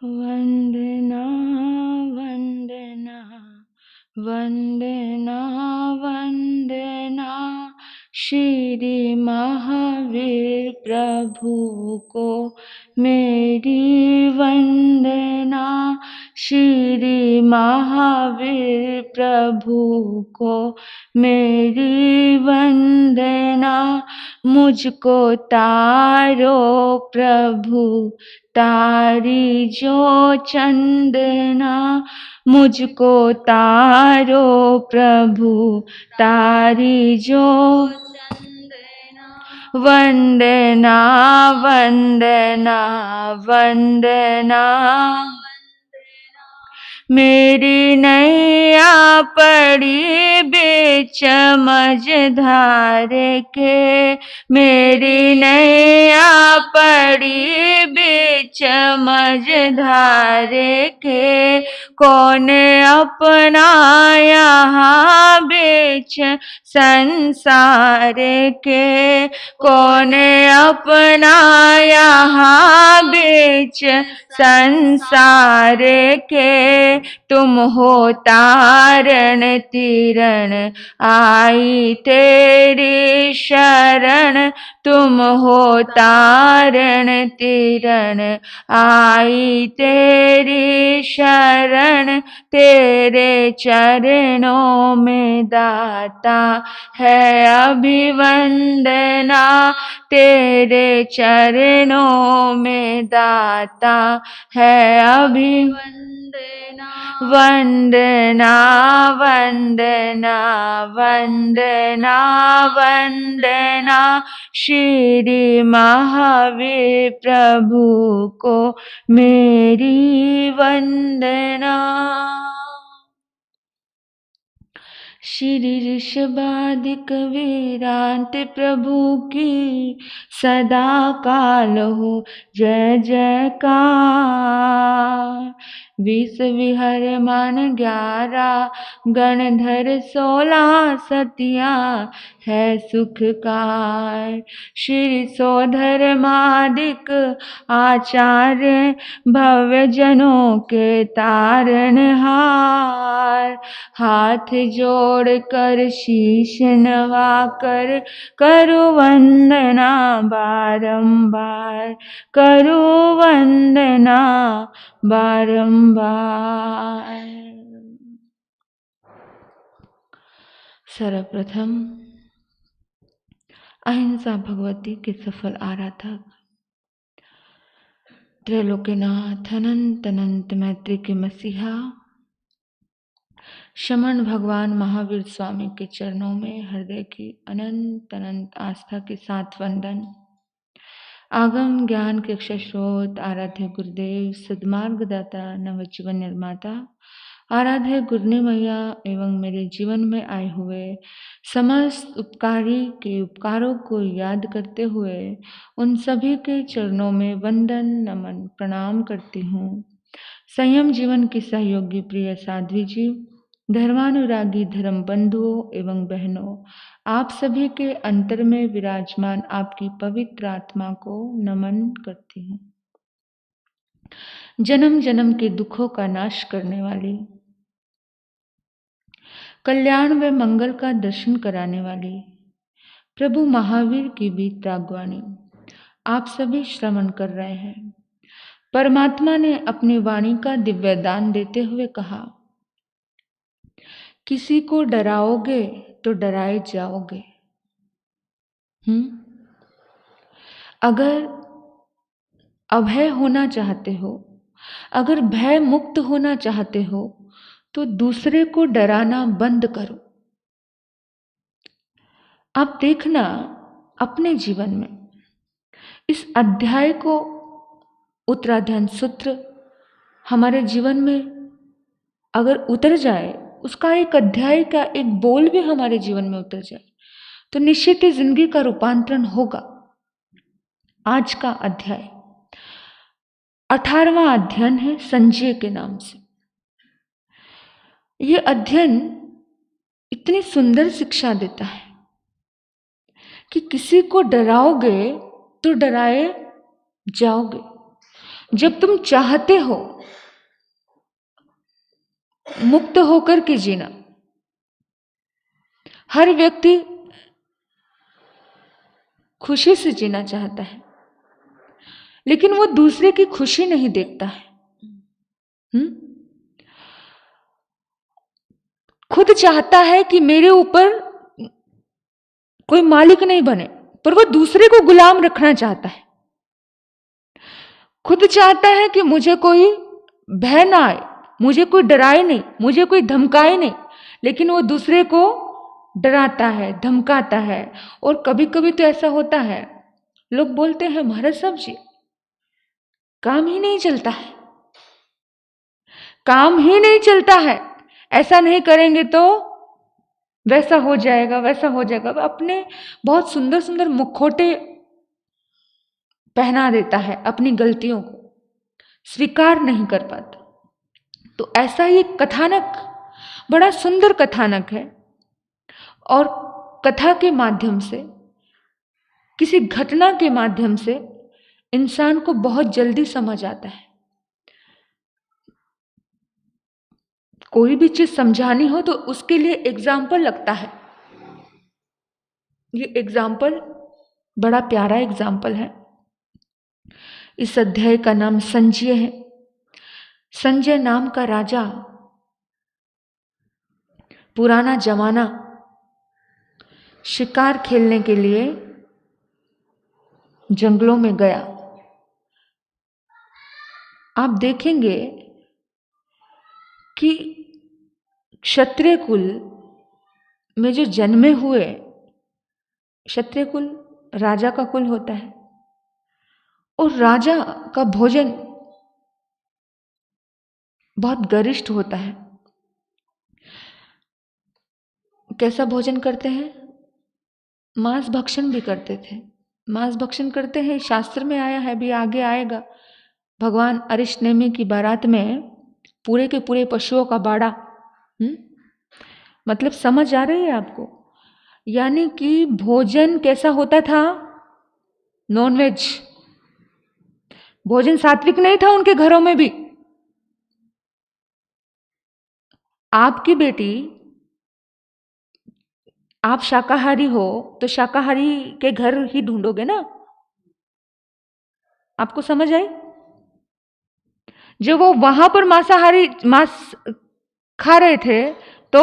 वंदना वंदना वंदना वंदना श्री महावीर प्रभु को मेरी वंदना। श्री महावीर प्रभु को मेरी वंदना। मुझको तारो प्रभु तारी जो चंदना। मुझको तारो प्रभु तारी जो चंदना। वंदना वंदना वंदना मेरी नैया पड़ी बीच मझधार के। मेरी नैया पड़ी बीच मझधार के। कौन अपना यहाँ बीच संसार के। कौन अपना यहाँ बीच संसार के। तुम हो तारण तीरण आई तेरी शरण। तुम हो तारण तीरण आई तेरी शरण। तेरे चरणों में दाता है अभिवंदना। तेरे चरणों में दाता है अभिवंदना। वंदना वंदना वंदना वंदना श्री महावीर प्रभु को मेरी वंदना। श्री ऋषभादिक वीरांत प्रभु की सदा काल हो जय जयकार। 20 विहरमान 11 गणधर 16 सतिया है सुखकार। श्री सौधर्मादिक आचार्य भव्य जनों के तारणहार। हाथ जोड़ कर शीश नवा कर करो वंदना बारंबार। करो वंदना बारंबार। सर्वप्रथम अहिंसा भगवती के सफल आराधक त्रैलोक्यनाथ अनंत अनंत मैत्री के मसीहा शमन भगवान महावीर स्वामी के चरणों में हृदय की अनंत अनंत आस्था के साथ वंदन। आगम ज्ञान के अक्षर स्रोत आराध्य गुरुदेव सद्मार्गदाता नवजीवन निर्माता आराध्य गुरनी मैया एवं मेरे जीवन में आए हुए समस्त उपकारी के उपकारों को याद करते हुए उन सभी के चरणों में वंदन नमन प्रणाम करती हूँ। संयम जीवन की सहयोगी प्रिय साध्वी जी, धर्मानुरागी धर्म बंधुओं एवं बहनों, आप सभी के अंतर में विराजमान आपकी पवित्र आत्मा को नमन करती हूँ। जन्म जन्म के दुखों का नाश करने वाली, कल्याण व मंगल का दर्शन कराने वाली प्रभु महावीर की भी त्रागवाणी आप सभी श्रवण कर रहे हैं। परमात्मा ने अपनी वाणी का दिव्य दान देते हुए कहा, किसी को डराओगे तो डराए जाओगे। अगर अभय होना चाहते हो, अगर भय मुक्त होना चाहते हो तो दूसरे को डराना बंद करो। आप देखना अपने जीवन में इस अध्याय को उत्तराध्यान सूत्र हमारे जीवन में अगर उतर जाए, उसका एक अध्याय का एक बोल भी हमारे जीवन में उतर जाए तो निश्चित ही जिंदगी का रूपांतरण होगा। आज का अध्याय 18वां अध्ययन है संजय के नाम से। यह अध्ययन इतनी सुंदर शिक्षा देता है कि किसी को डराओगे तो डराए जाओगे। जब तुम चाहते हो मुक्त होकर के जीना, हर व्यक्ति खुशी से जीना चाहता है, लेकिन वो दूसरे की खुशी नहीं देखता है। खुद चाहता है कि मेरे ऊपर कोई मालिक नहीं बने, पर वो दूसरे को गुलाम रखना चाहता है। खुद चाहता है कि मुझे कोई भय ना आए, मुझे कोई डराए नहीं, मुझे कोई धमकाए नहीं, लेकिन वो दूसरे को डराता है, धमकाता है। और कभी कभी तो ऐसा होता है, लोग बोलते हैं महाराज साहब जी काम ही नहीं चलता है, काम ही नहीं चलता है, ऐसा नहीं करेंगे तो वैसा हो जाएगा, वैसा हो जाएगा। अपने बहुत सुंदर सुंदर मुखौटे पहना देता है, अपनी गलतियों को स्वीकार नहीं कर पाता। तो ऐसा ही कथानक बड़ा सुंदर कथानक है, और कथा के माध्यम से, किसी घटना के माध्यम से इंसान को बहुत जल्दी समझ आता है। कोई भी चीज समझानी हो तो उसके लिए एग्जाम्पल लगता है। ये एग्जाम्पल बड़ा प्यारा एग्जाम्पल है। इस अध्याय का नाम संजय है। संजय नाम का राजा पुराना जमाना शिकार खेलने के लिए जंगलों में गया। आप देखेंगे कि क्षत्रिय कुल में जो जन्मे हुए, क्षत्रिय कुल राजा का कुल होता है, और राजा का भोजन बहुत गरिष्ठ होता है। कैसा भोजन करते हैं? मांस भक्षण भी करते थे, मांस भक्षण करते हैं, शास्त्र में आया है, भी आगे आएगा। भगवान अरिष्टनेमि की बारात में पूरे के पूरे पशुओं का बाड़ा। मतलब समझ आ रही है आपको? यानी कि भोजन कैसा होता था? नॉनवेज भोजन, सात्विक नहीं था उनके घरों में भी। आपकी बेटी, आप शाकाहारी हो तो शाकाहारी के घर ही ढूंढोगे ना। आपको समझ आई? जब वो वहां पर मांसाहारी मांस खा रहे थे तो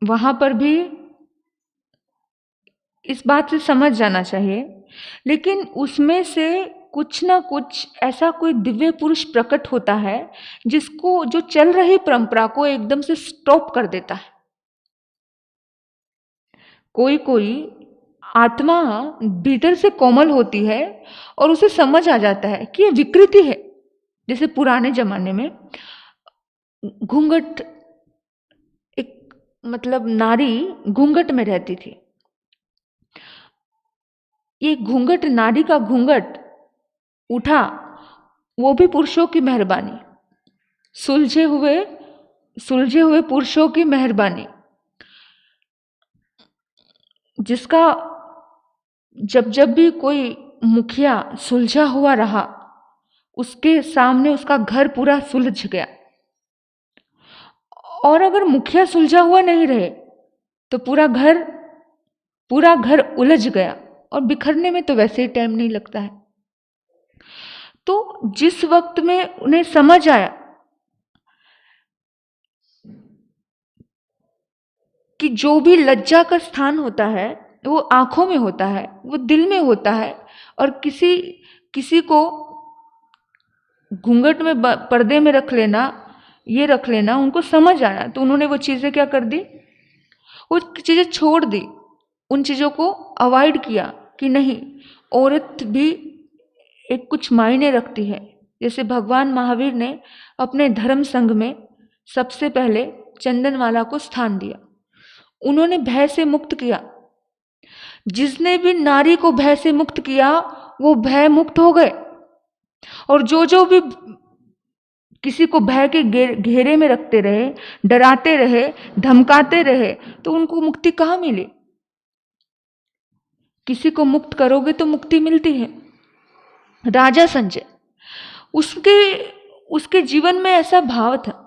वहां पर भी इस बात से समझ जाना चाहिए। लेकिन उसमें से कुछ ना कुछ ऐसा कोई दिव्य पुरुष प्रकट होता है जिसको, जो चल रही परंपरा को एकदम से स्टॉप कर देता है। कोई कोई आत्मा भीतर से कोमल होती है और उसे समझ आ जाता है कि ये विकृति है। जैसे पुराने जमाने में घूंघट, एक मतलब नारी घूंघट में रहती थी। ये घूंघट, नारी का घूंघट उठा, वो भी पुरुषों की मेहरबानी, सुलझे हुए पुरुषों की मेहरबानी, जिसका जब जब भी कोई मुखिया सुलझा हुआ रहा, उसके सामने उसका घर पूरा सुलझ गया। और अगर मुखिया सुलझा हुआ नहीं रहे तो पूरा घर उलझ गया, और बिखरने में तो वैसे ही टाइम नहीं लगता है। तो जिस वक्त में उन्हें समझ आया कि जो भी लज्जा का स्थान होता है वो आंखों में होता है, वो दिल में होता है, और किसी को घूंघट में, पर्दे में रख लेना, ये रख लेना, उनको समझ आया। तो उन्होंने वो चीज़ें क्या कर दी? वो चीज़ें छोड़ दी, उन चीज़ों को अवॉइड किया कि नहीं, औरत भी एक कुछ मायने रखती है। जैसे भगवान महावीर ने अपने धर्म संघ में सबसे पहले चंदनवाला को स्थान दिया, उन्होंने भय से मुक्त किया। जिसने भी नारी को भय से मुक्त किया वो भय मुक्त हो गए, और जो भी किसी को भय के घेरे में रखते रहे, डराते रहे, धमकाते रहे, तो उनको मुक्ति कहाँ मिली? किसी को मुक्त करोगे तो मुक्ति मिलती है। राजा संजय, उसके जीवन में ऐसा भाव था,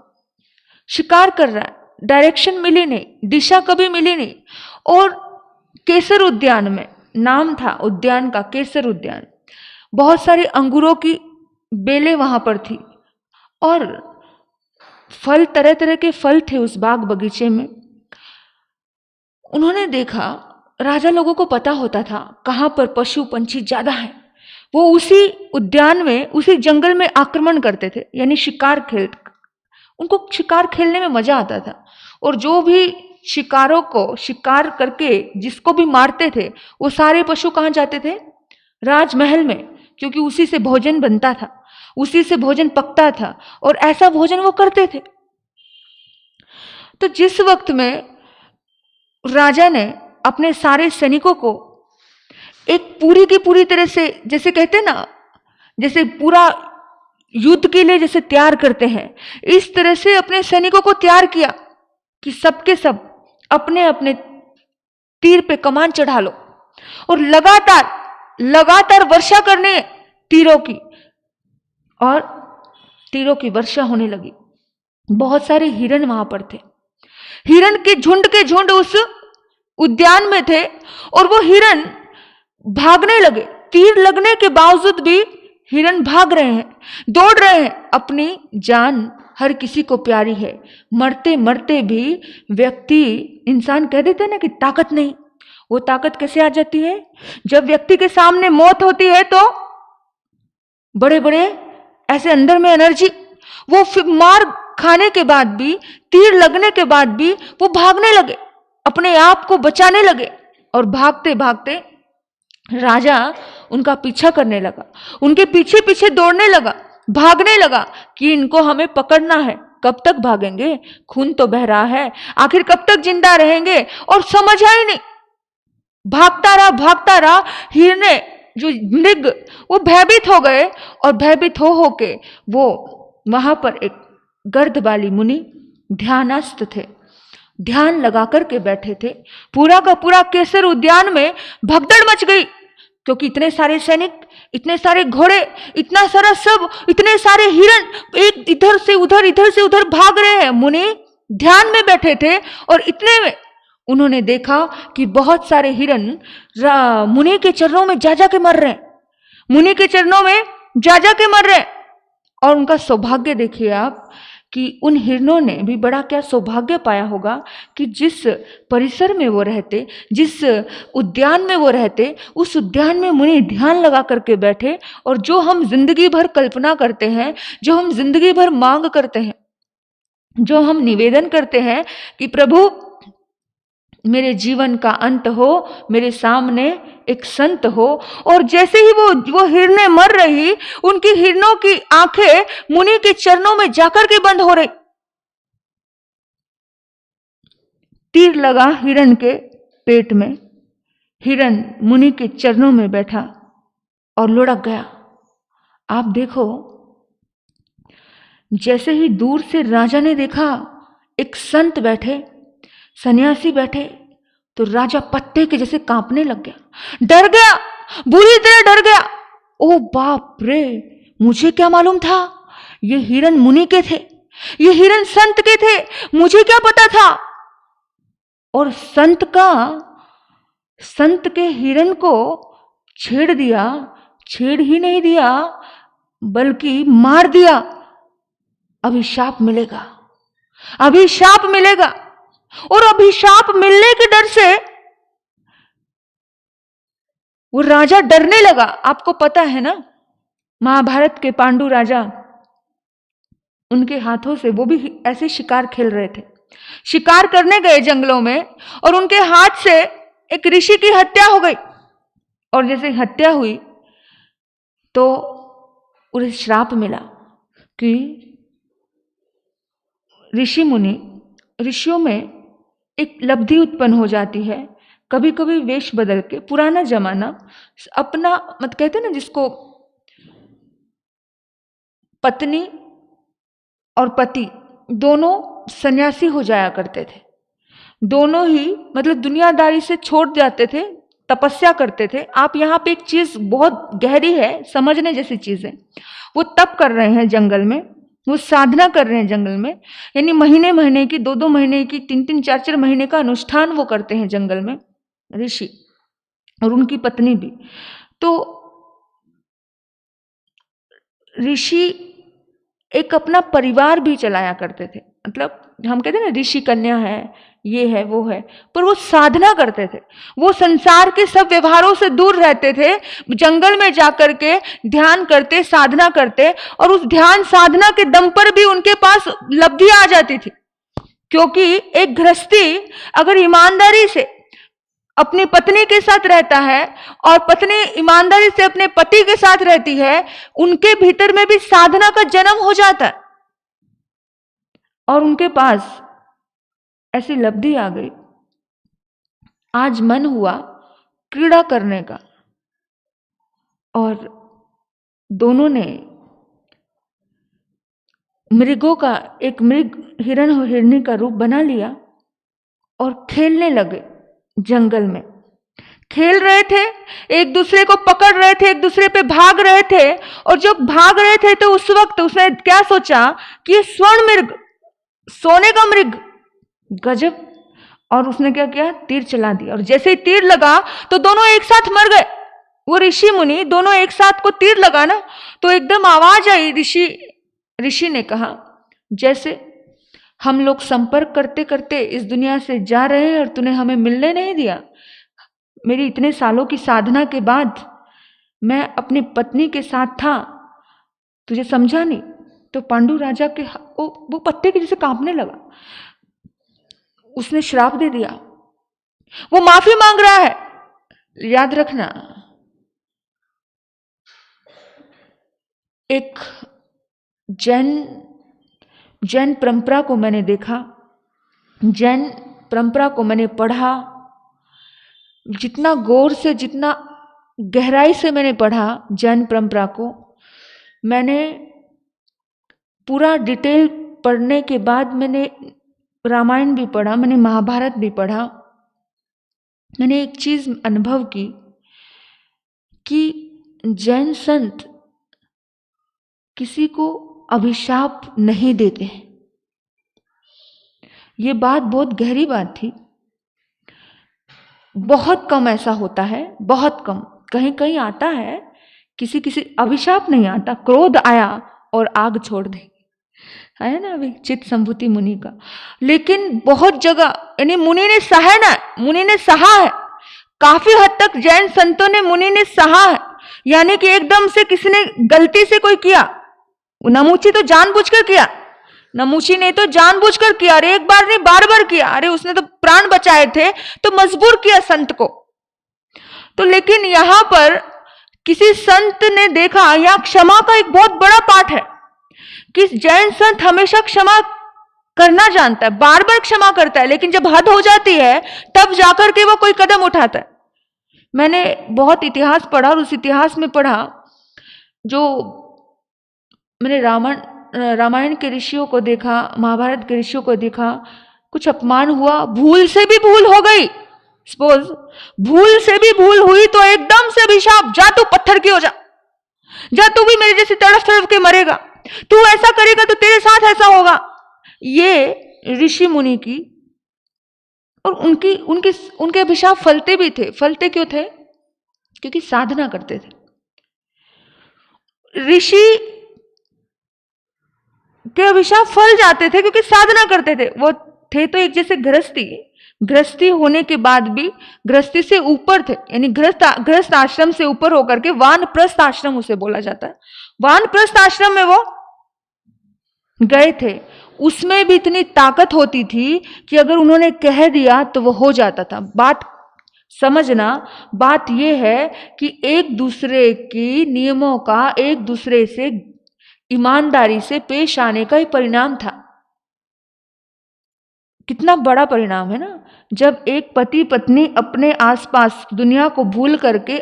शिकार कर रहा है, डायरेक्शन मिली नहीं, दिशा कभी मिली नहीं। और केसर उद्यान में, नाम था उद्यान का केसर उद्यान, बहुत सारी अंगूरों की बेलें वहां पर थी और फल, तरह तरह के फल थे उस बाग बगीचे में। उन्होंने देखा, राजा लोगों को पता होता था कहां पर पशु पंछी ज्यादा हैं, वो उसी उद्यान में, उसी जंगल में आक्रमण करते थे, यानी शिकार उनको शिकार खेलने में मजा आता था। और जो भी शिकारों को शिकार करके जिसको भी मारते थे, वो सारे पशु कहाँ जाते थे? राजमहल में, क्योंकि उसी से भोजन बनता था, उसी से भोजन पकता था, और ऐसा भोजन वो करते थे। तो जिस वक्त में राजा ने अपने सारे सैनिकों को एक पूरी की पूरी तरह से, जैसे कहते ना, जैसे पूरा युद्ध के लिए जैसे तैयार करते हैं, इस तरह से अपने सैनिकों को तैयार किया कि सबके सब अपने अपने तीर पे कमान चढ़ा लो और लगातार वर्षा करने तीरों की, और तीरों की वर्षा होने लगी। बहुत सारे हिरण वहां पर थे, हिरण के झुंड उस उद्यान में थे, और वो हिरण भागने लगे। तीर लगने के बावजूद भी हिरण भाग रहे हैं, दौड़ रहे हैं। अपनी जान हर किसी को प्यारी है, मरते मरते भी व्यक्ति, इंसान कह देते हैं ना कि ताकत नहीं, वो ताकत कैसे आ जाती है? जब व्यक्ति के सामने मौत होती है तो बड़े बड़े ऐसे अंदर में एनर्जी, वो मार खाने के बाद भी, तीर लगने के बाद भी वो भागने लगे, अपने आप को बचाने लगे। और भागते भागते राजा उनका पीछा करने लगा, उनके पीछे पीछे दौड़ने लगा, भागने लगा कि इनको हमें पकड़ना है। कब तक भागेंगे? खून तो बह रहा है, आखिर कब तक जिंदा रहेंगे? और समझ आई नहीं, भागता रहा। हिरने, जो मृग, वो भयभीत हो गए, और भयभीत हो के वो वहां पर एक गर्द वाली मुनि ध्यानस्थ थे, ध्यान लगा करके बैठे थे। पूरा का पूरा केसर उद्यान में भगदड़ मच गई, क्योंकि इतने सारे सैनिक, इतने सारे घोड़े, इतना सारा सब, इतने सारे हिरण एक इधर से उधर भाग रहे हैं। मुनि ध्यान में बैठे थे, और इतने में उन्होंने देखा कि बहुत सारे हिरण मुनि के चरणों में जा के मर रहे हैं, मुनि के चरणों में जा के मर रहे हैं। और उनका सौभाग्य देखिए आप, कि उन हिरणों ने भी बड़ा क्या सौभाग्य पाया होगा कि जिस परिसर में वो रहते, जिस उद्यान में वो रहते, उस उद्यान में मुनि ध्यान लगा करके बैठे। और जो हम जिंदगी भर कल्पना करते हैं, जो हम जिंदगी भर मांग करते हैं, जो हम निवेदन करते हैं कि प्रभु मेरे जीवन का अंत हो, मेरे सामने एक संत हो, और जैसे ही वो हिरने मर रही, उनकी हिरणों की आंखें मुनि के चरणों में जाकर के बंद हो रही। तीर लगा हिरण के पेट में, हिरण मुनि के चरणों में बैठा और लुढ़क गया। आप देखो, जैसे ही दूर से राजा ने देखा एक संत बैठे, सन्यासी बैठे, तो राजा पत्ते के जैसे कांपने लग गया, डर गया, बुरी तरह डर गया। ओ बाप रे, मुझे क्या मालूम था ये हिरण मुनि के थे, ये हिरण संत के थे, मुझे क्या पता था। और संत के हिरण को छेड़ दिया, छेड़ ही नहीं दिया बल्कि मार दिया। अभिशाप मिलेगा, अभिशाप मिलेगा। और अभिशाप मिलने के डर से वो राजा डरने लगा। आपको पता है ना, महाभारत के पांडु राजा, उनके हाथों से वो भी ऐसे शिकार खेल रहे थे, शिकार करने गए जंगलों में, और उनके हाथ से एक ऋषि की हत्या हो गई। और जैसे हत्या हुई तो उन्हें श्राप मिला कि ऋषि मुनि, ऋषियों में एक लब्धि उत्पन्न हो जाती है, कभी कभी वेश बदल के। पुराना जमाना अपना, मत कहते ना जिसको पत्नी और पति दोनों सन्यासी हो जाया करते थे, दोनों ही मतलब दुनियादारी से छोड़ जाते थे, तपस्या करते थे। आप यहाँ पे एक चीज बहुत गहरी है, समझने जैसी चीज है। वो तप कर रहे हैं जंगल में, वो साधना कर रहे हैं जंगल में, यानी महीने महीने की, 2-2 महीने की, 3-3, 4-4 महीने का अनुष्ठान वो करते हैं जंगल में ऋषि, और उनकी पत्नी भी। तो ऋषि एक अपना परिवार भी चलाया करते थे, मतलब हम कहते हैं ना ऋषि कन्या है, ये है वो है, पर वो साधना करते थे। वो संसार के सब व्यवहारों से दूर रहते थे, जंगल में जाकर के ध्यान करते, साधना करते, और उस ध्यान साधना के दम पर भी उनके पास लब्धि आ जाती थी। क्योंकि एक गृहस्थी अगर ईमानदारी से अपनी पत्नी के साथ रहता है और पत्नी ईमानदारी से अपने पति के साथ रहती है, उनके भीतर में भी साधना का जन्म हो जाता है। और उनके पास ऐसी लब्धि आ गई, आज मन हुआ क्रीड़ा करने का, और दोनों ने मृगों का एक मृग हिरण और हिरनी का रूप बना लिया और खेलने लगे। जंगल में खेल रहे थे, एक दूसरे को पकड़ रहे थे, एक दूसरे पे भाग रहे थे। और जब भाग रहे थे तो उस वक्त उसने क्या सोचा कि ये स्वर्ण मृग, सोने का मृग, गजब। और उसने क्या किया, तीर चला दिया, और जैसे ही तीर लगा तो दोनों एक साथ मर गए। वो ऋषि मुनि दोनों एक साथ को तीर लगा ना, तो एकदम आवाज आई। ऋषि ने कहा, जैसे हम लोग संपर्क करते करते इस दुनिया से जा रहे हैं और तूने हमें मिलने नहीं दिया। मेरी इतने सालों की साधना के बाद मैं अपनी पत्नी के साथ था, तुझे समझा नहीं। तो पांडु राजा के वो पत्ते के जैसे कांपने लगा। उसने श्राप दे दिया, वो माफी मांग रहा है। याद रखना, एक जैन परंपरा को मैंने देखा, जैन परंपरा को मैंने पढ़ा, जितना गौर से, जितना गहराई से मैंने पढ़ा जैन परंपरा को, मैंने पूरा डिटेल पढ़ने के बाद मैंने रामायण भी पढ़ा, मैंने महाभारत भी पढ़ा। मैंने एक चीज अनुभव की कि जैन संत किसी को अभिशाप नहीं देते हैं। ये बात बहुत गहरी बात थी। बहुत कम ऐसा होता है, बहुत कम, कहीं कहीं आता है, किसी किसी अभिशाप नहीं आता। क्रोध आया और आग छोड़ दे, है ना अभी चित्त संभूति मुनि का। लेकिन बहुत जगह, यानी मुनि ने सहा ना, मुनि ने सहा है, काफी हद तक जैन संतों ने, मुनि ने सहा है। यानी कि एकदम से किसी ने गलती से कोई किया, नमूची तो जानबूझकर किया, नमूची ने तो जानबूझकर किया, अरे एक बार नहीं बार बार किया, अरे उसने तो प्राण बचाए थे तो मजबूर किया संत को। तो लेकिन यहां पर किसी संत ने देखा, यहां क्षमा का एक बहुत बड़ा पाठ है कि जैन संत हमेशा क्षमा करना जानता है, बार बार क्षमा करता है, लेकिन जब हद हो जाती है तब जाकर के वो कोई कदम उठाता है। मैंने बहुत इतिहास पढ़ा और उस इतिहास में पढ़ा, जो मैंने रामायण के ऋषियों को देखा, महाभारत के ऋषियों को देखा, कुछ अपमान हुआ, भूल से भी भूल हो गई, सपोज भूल से भी भूल हुई तो एकदम से अभिशाप, जा तू पत्थर की हो जा, जा तू भी मेरे जैसे तड़फ तड़फ के मरेगा, तू ऐसा करेगा तो तेरे साथ ऐसा होगा। ये ऋषि मुनि की, और उनके अभिशाप फलते भी थे। फलते क्यों थे? क्योंकि साधना करते थे। ऋषि के अभिशाप फल जाते थे क्योंकि साधना करते थे। वो थे तो एक जैसे गृहस्थी होने के बाद भी गृहस्थी से ऊपर थे, यानी गृहस्थ आश्रम से ऊपर होकर के वानप्रस्थ आश्रम उसे बोला जाता है। वानप्रस्थ आश्रम में वो गए थे, उसमें भी इतनी ताकत होती थी कि अगर उन्होंने कह दिया तो वो हो जाता था। बात समझना, बात यह है कि एक दूसरे की नियमों का, एक दूसरे से ईमानदारी से पेश आने का ही परिणाम था। कितना बड़ा परिणाम है ना, जब एक पति पत्नी अपने आसपास दुनिया को भूल करके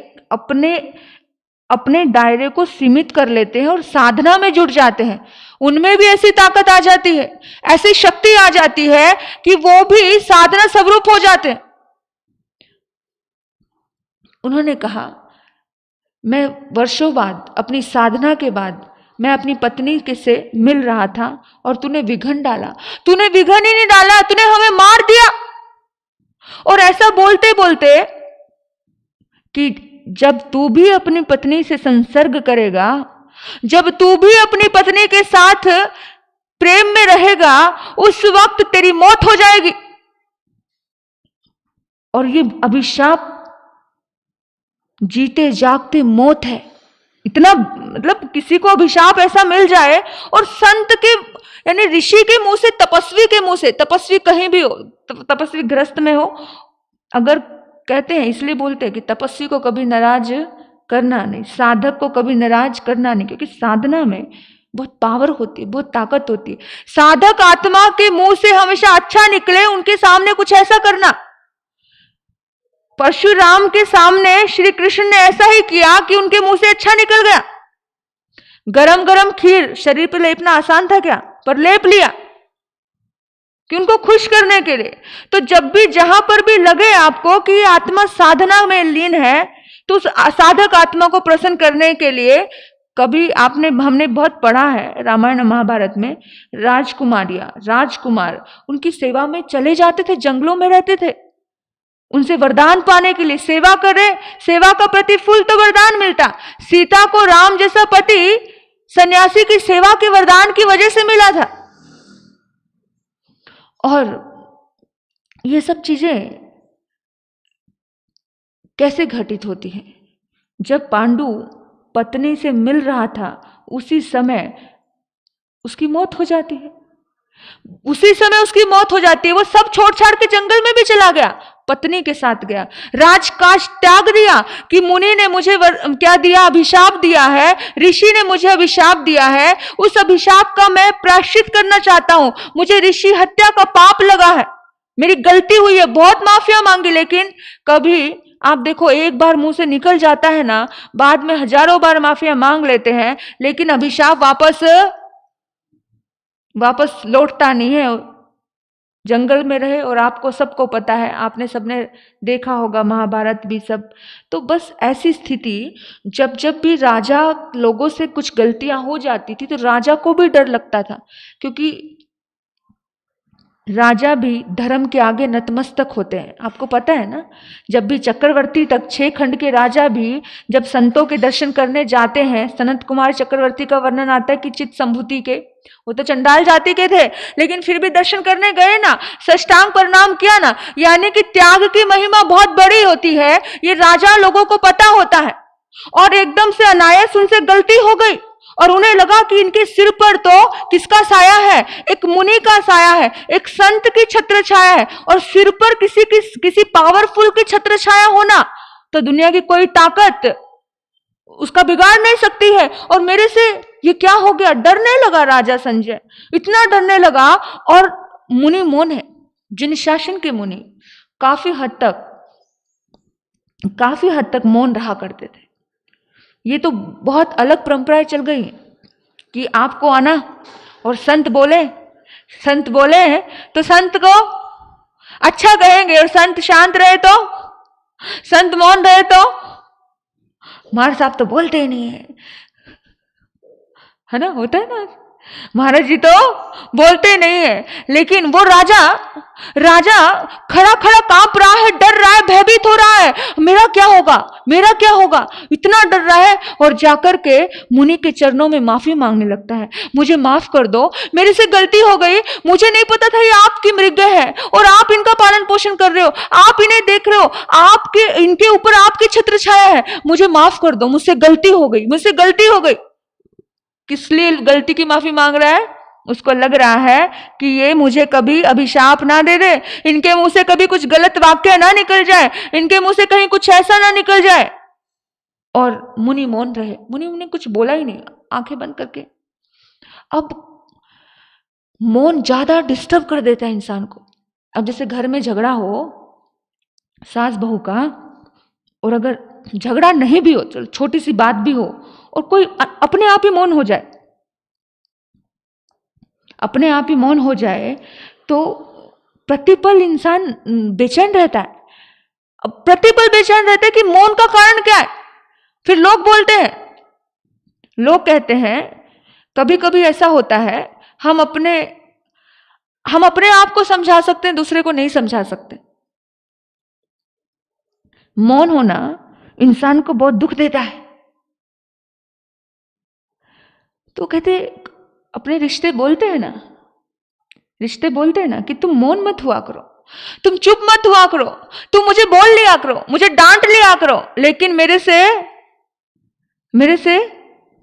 अपने दायरे को सीमित कर लेते हैं और साधना में जुट जाते हैं, उनमें भी ऐसी ताकत आ जाती है, ऐसी शक्ति आ जाती है कि वो भी साधना स्वरूप हो जाते हैं। उन्होंने कहा, मैं वर्षों बाद, अपनी साधना के बाद, मैं अपनी पत्नी के से मिल रहा था और तूने विघन डाला। तूने विघन ही नहीं डाला, तूने हमें मार दिया। और ऐसा बोलते बोलते कि जब तू भी अपनी पत्नी से संसर्ग करेगा, जब तू भी अपनी पत्नी के साथ प्रेम में रहेगा, उस वक्त तेरी मौत हो जाएगी। और ये अभिशाप जीते जागते मौत है। इतना, मतलब किसी को अभिशाप ऐसा मिल जाए, और संत के यानी ऋषि के मुंह से, तपस्वी के मुंह से, तपस्वी कहीं भी हो, तपस्वी गृहस्थ में हो, अगर कहते हैं, इसलिए बोलते हैं कि तपस्वी को कभी नाराज करना नहीं, साधक को कभी नाराज करना नहीं, क्योंकि साधना में बहुत पावर होती है, बहुत ताकत होती है। साधक आत्मा के मुंह से हमेशा अच्छा निकले, उनके सामने कुछ ऐसा करना। परशुराम के सामने श्री कृष्ण ने ऐसा ही किया कि उनके मुंह से अच्छा निकल गया। गरम गरम खीर शरीर पर लेपना आसान था क्या, पर लेप लिया कि उनको खुश करने के लिए। तो जब भी, जहां पर भी लगे आपको कि आत्मा साधना में लीन है, तो उस साधक आत्मा को प्रसन्न करने के लिए, कभी हमने बहुत पढ़ा है रामायण महाभारत में, राजकुमार उनकी सेवा में चले जाते थे, जंगलों में रहते थे, उनसे वरदान पाने के लिए। सेवा करे, सेवा का प्रतिफल तो वरदान मिलता। सीता को राम जैसा पति सन्यासी की सेवा के वरदान की वजह से मिला था। और ये सब चीजें कैसे घटित होती हैं? जब पांडु पत्नी से मिल रहा था, उसी समय उसकी मौत हो जाती है। उसी समय उसकी मौत हो जाती है। वो सब छोड़ छाड़ के जंगल में भी चला गया, पत्नी के साथ गया, राजकाज त्याग दिया कि मुनि ने मुझे क्या दिया, अभिशाप दिया है, ऋषि ने मुझे अभिशाप दिया है, उस अभिशाप का मैं प्रायश्चित करना चाहता हूं। मुझे ऋषि हत्या का पाप लगा है, मेरी गलती हुई है, बहुत माफिया मांगी। लेकिन कभी आप देखो, एक बार मुंह से निकल जाता है ना, बाद में हजारों बार माफिया मांग लेते हैं, लेकिन अभिशाप वापस लौटता नहीं है। जंगल में रहे, और आपको सबको पता है, आपने सबने देखा होगा महाभारत भी सब। तो बस ऐसी स्थिति, जब जब भी राजा लोगों से कुछ गलतियां हो जाती थी, तो राजा को भी डर लगता था, क्योंकि राजा भी धर्म के आगे नतमस्तक होते हैं। आपको पता है ना, जब भी चक्रवर्ती तक, 6 खंड के राजा भी जब संतों के दर्शन करने जाते हैं, सनत कुमार चक्रवर्ती का वर्णन आता है कि चित्त संभूति के, वो तो चंडाल जाति के थे, लेकिन फिर भी दर्शन करने गए ना, साष्टांग प्रणाम किया ना, यानी कि त्याग की महिमा बहुत बड़ी होती है। ये राजा लोगों को पता होता है, और एकदम से अनायास उनसे गलती हो गई, और उन्हें लगा कि इनके सिर पर तो किसका साया है, एक मुनि का साया है, एक संत की छत्र छाया है, और सिर पर किसी पावरफुल की छत्र छाया होना तो दुनिया की कोई ताकत उसका बिगाड़ नहीं सकती है। और मेरे से ये क्या हो गया, डरने लगा राजा संजय, इतना डरने लगा। और मुनि मौन है, जिन शासन के मुनि काफी हद तक मौन रहा करते थे। ये तो बहुत अलग परंपराएं चल गई कि आपको आना, और संत बोले तो संत को अच्छा कहेंगे, और संत शांत रहे तो, संत मौन रहे तो, महाराज साहब तो बोलते ही नहीं है ना, होता है ना, महाराज जी तो बोलते नहीं है। लेकिन वो राजा खड़ा खड़ा कांप रहा है, डर रहा है, भयभीत हो रहा है, मेरा क्या होगा, इतना डर रहा है। और जाकर के मुनि के चरणों में माफी मांगने लगता है, मुझे माफ कर दो, मेरे से गलती हो गई, मुझे नहीं पता था ये आपकी मृग है, और आप इनका पालन पोषण कर रहे हो, आप इन्हें देख रहे हो, इनके ऊपर आपकी छत्र छाया है, मुझे माफ कर दो, मुझसे गलती हो गई। किस लिए गलती की माफी मांग रहा है? उसको लग रहा है कि ये मुझे कभी अभिशाप ना दे दे, इनके मुंह से कभी कुछ गलत वाक्य ना निकल जाए, इनके मुंह से कहीं कुछ ऐसा ना निकल जाए। और मुनि मौन रहे, मुनि ने कुछ बोला ही नहीं, आंखें बंद करके। अब मौन ज्यादा डिस्टर्ब कर देता है इंसान को। अब जैसे घर में झगड़ा हो सास बहू का, और अगर झगड़ा नहीं भी हो, चलो छोटी सी बात भी हो, और कोई अपने आप ही मौन हो जाए, तो प्रतिपल इंसान बेचैन रहता है अब प्रतिपल बेचैन रहते हैं कि मौन का कारण क्या है। फिर लोग बोलते हैं, लोग कहते हैं कभी कभी ऐसा होता है हम अपने आप को समझा सकते हैं, दूसरे को नहीं समझा सकते। मौन होना इंसान को बहुत दुख देता है। तो कहते अपने रिश्ते बोलते हैं ना, रिश्ते बोलते हैं ना कि तुम मौन मत हुआ करो, तुम चुप मत हुआ करो, तुम मुझे बोल लिया करो, मुझे डांट लिया करो, लेकिन मेरे से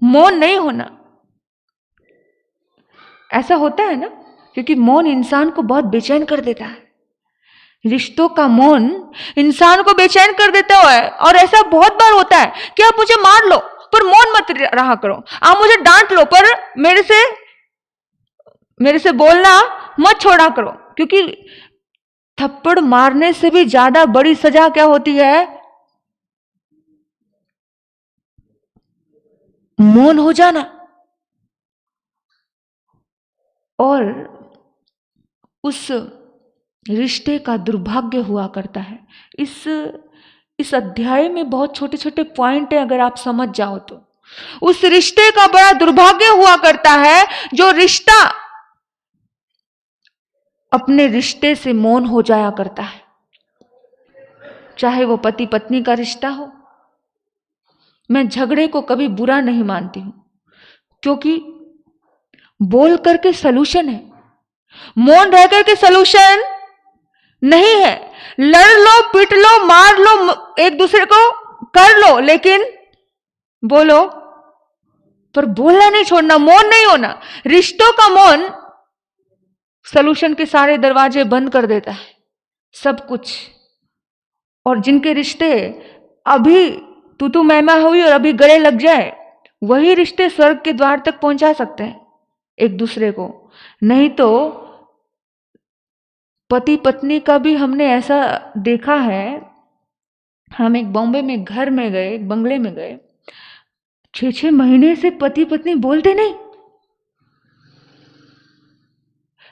मौन नहीं होना। ऐसा होता है ना, क्योंकि मौन इंसान को बहुत बेचैन कर देता है। रिश्तों का मौन इंसान को बेचैन कर देता है। और ऐसा बहुत बार होता है कि आप मुझे मार लो पर मौन मत रहा करो, आप मुझे डांट लो पर मेरे से बोलना मत छोड़ा करो। क्योंकि थप्पड़ मारने से भी ज्यादा बड़ी सजा क्या होती है? मौन हो जाना। और उस रिश्ते का दुर्भाग्य हुआ करता है। इस अध्याय में बहुत छोटे छोटे पॉइंट है, अगर आप समझ जाओ तो उस रिश्ते का बड़ा दुर्भाग्य हुआ करता है जो रिश्ता अपने रिश्ते से मौन हो जाया करता है। चाहे वो पति पत्नी का रिश्ता हो। मैं झगड़े को कभी बुरा नहीं मानती हूं, क्योंकि बोल करके सलूशन है, मौन रह करके सलूशन नहीं है। लड़ लो, पीट लो, मार लो, एक दूसरे को कर लो, लेकिन बोलो, पर बोलना नहीं छोड़ना, मौन नहीं होना। रिश्तों का मौन सलूशन के सारे दरवाजे बंद कर देता है, सब कुछ। और जिनके रिश्ते अभी तू मैमा हुई और अभी गले लग जाए, वही रिश्ते स्वर्ग के द्वार तक पहुंचा सकते हैं एक दूसरे को। नहीं तो पति पत्नी का भी हमने ऐसा देखा है। हम एक बॉम्बे में घर में गए, एक बंगले में गए, 6-6 महीने से पति पत्नी बोलते नहीं।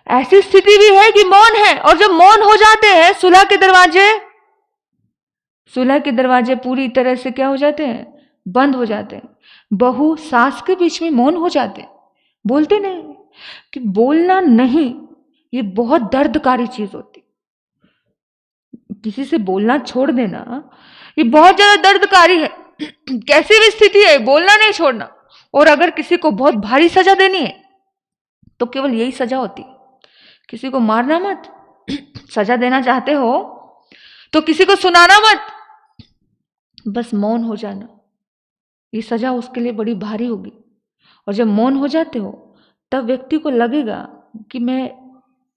ऐसी स्थिति भी है कि मौन है, और जब मौन हो जाते हैं सुलह के दरवाजे पूरी तरह से क्या हो जाते हैं? बंद हो जाते हैं। बहू सास के बीच में मौन हो जाते हैं, बोलते नहीं। कि बोलना नहीं, ये बहुत दर्दकारी चीज होती। किसी से बोलना छोड़ देना ये बहुत ज्यादा दर्दकारी है। कैसी भी स्थिति है, बोलना नहीं छोड़ना। और अगर किसी को बहुत भारी सजा देनी है तो केवल यही सजा होती है। किसी को मारना मत, सजा देना चाहते हो तो किसी को सुनाना मत, बस मौन हो जाना। ये सजा उसके लिए बड़ी भारी होगी। और जब मौन हो जाते हो तब व्यक्ति को लगेगा कि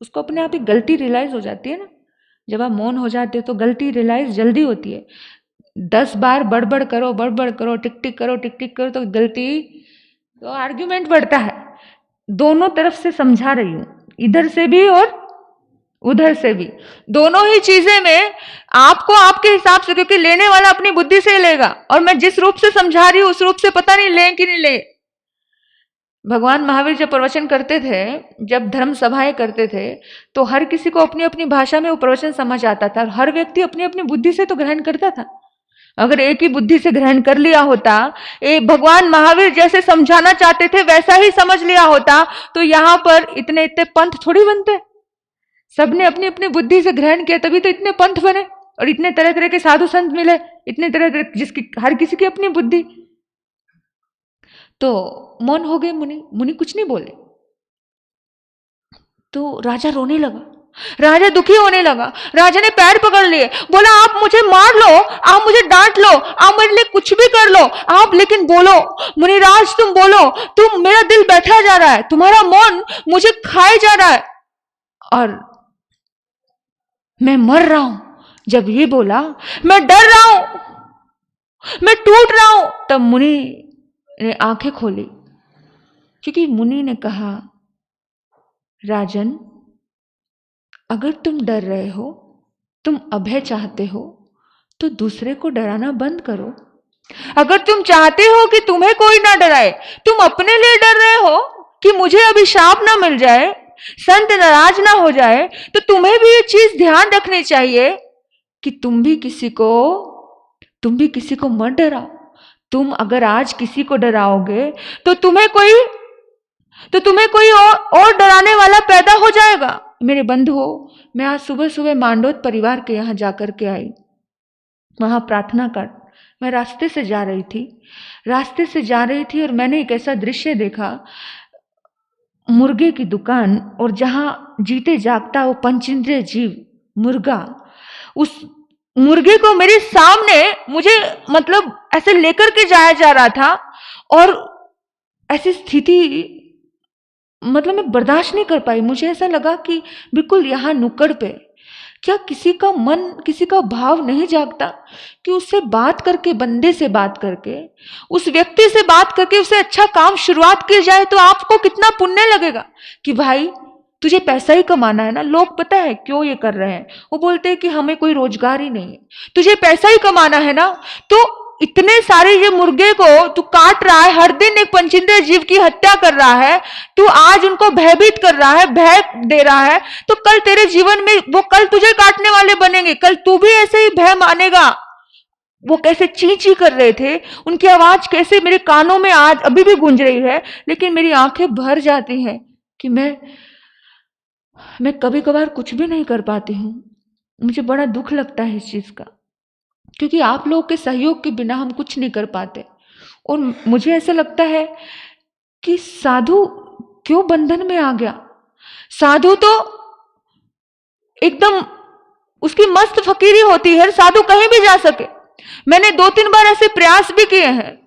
उसको अपने आप ही गलती रियलाइज हो जाती है ना। जब आप मौन हो जाते हो तो गलती रियलाइज जल्दी होती है। 10 बार बड़बड़ करो, टिक टिक करो तो गलती, तो आर्ग्यूमेंट बढ़ता है। दोनों तरफ से समझा रही हूं, इधर से भी और उधर से भी, दोनों ही चीजें में आपको आपके हिसाब से, क्योंकि लेने वाला अपनी बुद्धि से लेगा। और मैं जिस रूप से समझा रही हूं उस रूप से पता नहीं ले कि नहीं ले। भगवान महावीर जब प्रवचन करते थे, जब धर्म सभाएं करते थे, तो हर किसी को अपनी अपनी भाषा में वो प्रवचन समझ आता था। हर व्यक्ति अपनी अपनी बुद्धि से तो ग्रहण करता था। अगर एक ही बुद्धि से ग्रहण कर लिया होता, भगवान महावीर जैसे समझाना चाहते थे वैसा ही समझ लिया होता, तो यहां पर इतने पंथ थोड़ी बनते। सबने अपनी अपनी बुद्धि से ग्रहण किया, तभी तो इतने पंथ बने और इतने तरह तरह के साधु संत मिले, इतने तरह जिसकी हर किसी की अपनी बुद्धि। तो मौन हो गए मुनि कुछ नहीं बोले। तो राजा रोने लगा, राजा दुखी होने लगा। राजा ने पैर पकड़ लिए, बोला आप मुझे मार लो, आप मुझे डांट लो, आप मेरे लिए कुछ भी कर लो, आप लेकिन बोलो मुनिराज, तुम बोलो। तुम, मेरा दिल बैठा जा रहा है, तुम्हारा मौन मुझे खाए जा रहा है और मैं मर रहा हूं। जब ये बोला, मैं डर रहा हूं, मैं टूट रहा हूं, तब मुनि ने आंखें खोली। क्योंकि मुनि ने कहा, राजन, अगर तुम डर रहे हो, तुम अभय चाहते हो, तो दूसरे को डराना बंद करो। अगर तुम चाहते हो कि तुम्हें कोई ना डराए, तुम अपने लिए डर रहे हो कि मुझे अभिशाप ना मिल जाए, संत नाराज ना हो जाए, तो तुम्हें भी ये चीज ध्यान रखनी चाहिए कि तुम भी किसी को मत डराओ। तुम अगर आज किसी को डराओगे तो तुम्हें कोई और डराने वाला पैदा हो जाएगा। मेरे बंधुओं, मैं आज सुबह सुबह मांडोत परिवार के यहाँ जाकर के आई, वहां प्रार्थना कर, मैं रास्ते से जा रही थी और मैंने एक ऐसा दृश्य देखा, मुर्गे की दुकान, और जहां जीते जागता वो पंचेंद्रिय जीव मुर्गा, उस मुर्गे को मेरे सामने मुझे मतलब ऐसे लेकर के जाया जा रहा था, और ऐसी स्थिति मतलब मैं बर्दाश्त नहीं कर पाई। मुझे ऐसा लगा कि बिल्कुल यहाँ नुक्कड़ पे क्या किसी का मन, किसी का भाव नहीं जागता कि उससे बात करके, बंदे से बात करके, उस व्यक्ति से बात करके उसे अच्छा काम शुरुआत की जाए तो आपको कितना पुण्य लगेगा। कि भाई तुझे पैसा ही कमाना है ना। लोग पता है क्यों ये कर रहे हैं, वो बोलते हैं कि हमें कोई रोजगार ही नहीं है, तुझे पैसा ही कमाना है ना। तो इतने सारे ये मुर्गे को तू काट रहा है, हर दिन एक पंचेंद्रिय जीव की हत्या कर रहा है, तू आज उनको भयभीत कर रहा है, भय दे रहा है, तो कल तेरे जीवन में वो कल तुझे काटने वाले बनेंगे, कल तू भी ऐसे ही भय मानेगा। वो कैसे ची ची कर रहे थे, उनकी आवाज कैसे मेरे कानों में आज अभी भी गूंज रही है, लेकिन मेरी आंखें भर जाती हैं कि मैं कभी कभार कुछ भी नहीं कर पाती हूँ। मुझे बड़ा दुख लगता है इस चीज का, क्योंकि आप लोगों के सहयोग के बिना हम कुछ नहीं कर पाते। और मुझे ऐसा लगता है कि साधु क्यों बंधन में आ गया। साधु तो एकदम उसकी मस्त फकीरी होती है, साधु कहीं भी जा सके। मैंने 2-3 बार ऐसे प्रयास भी किए हैं।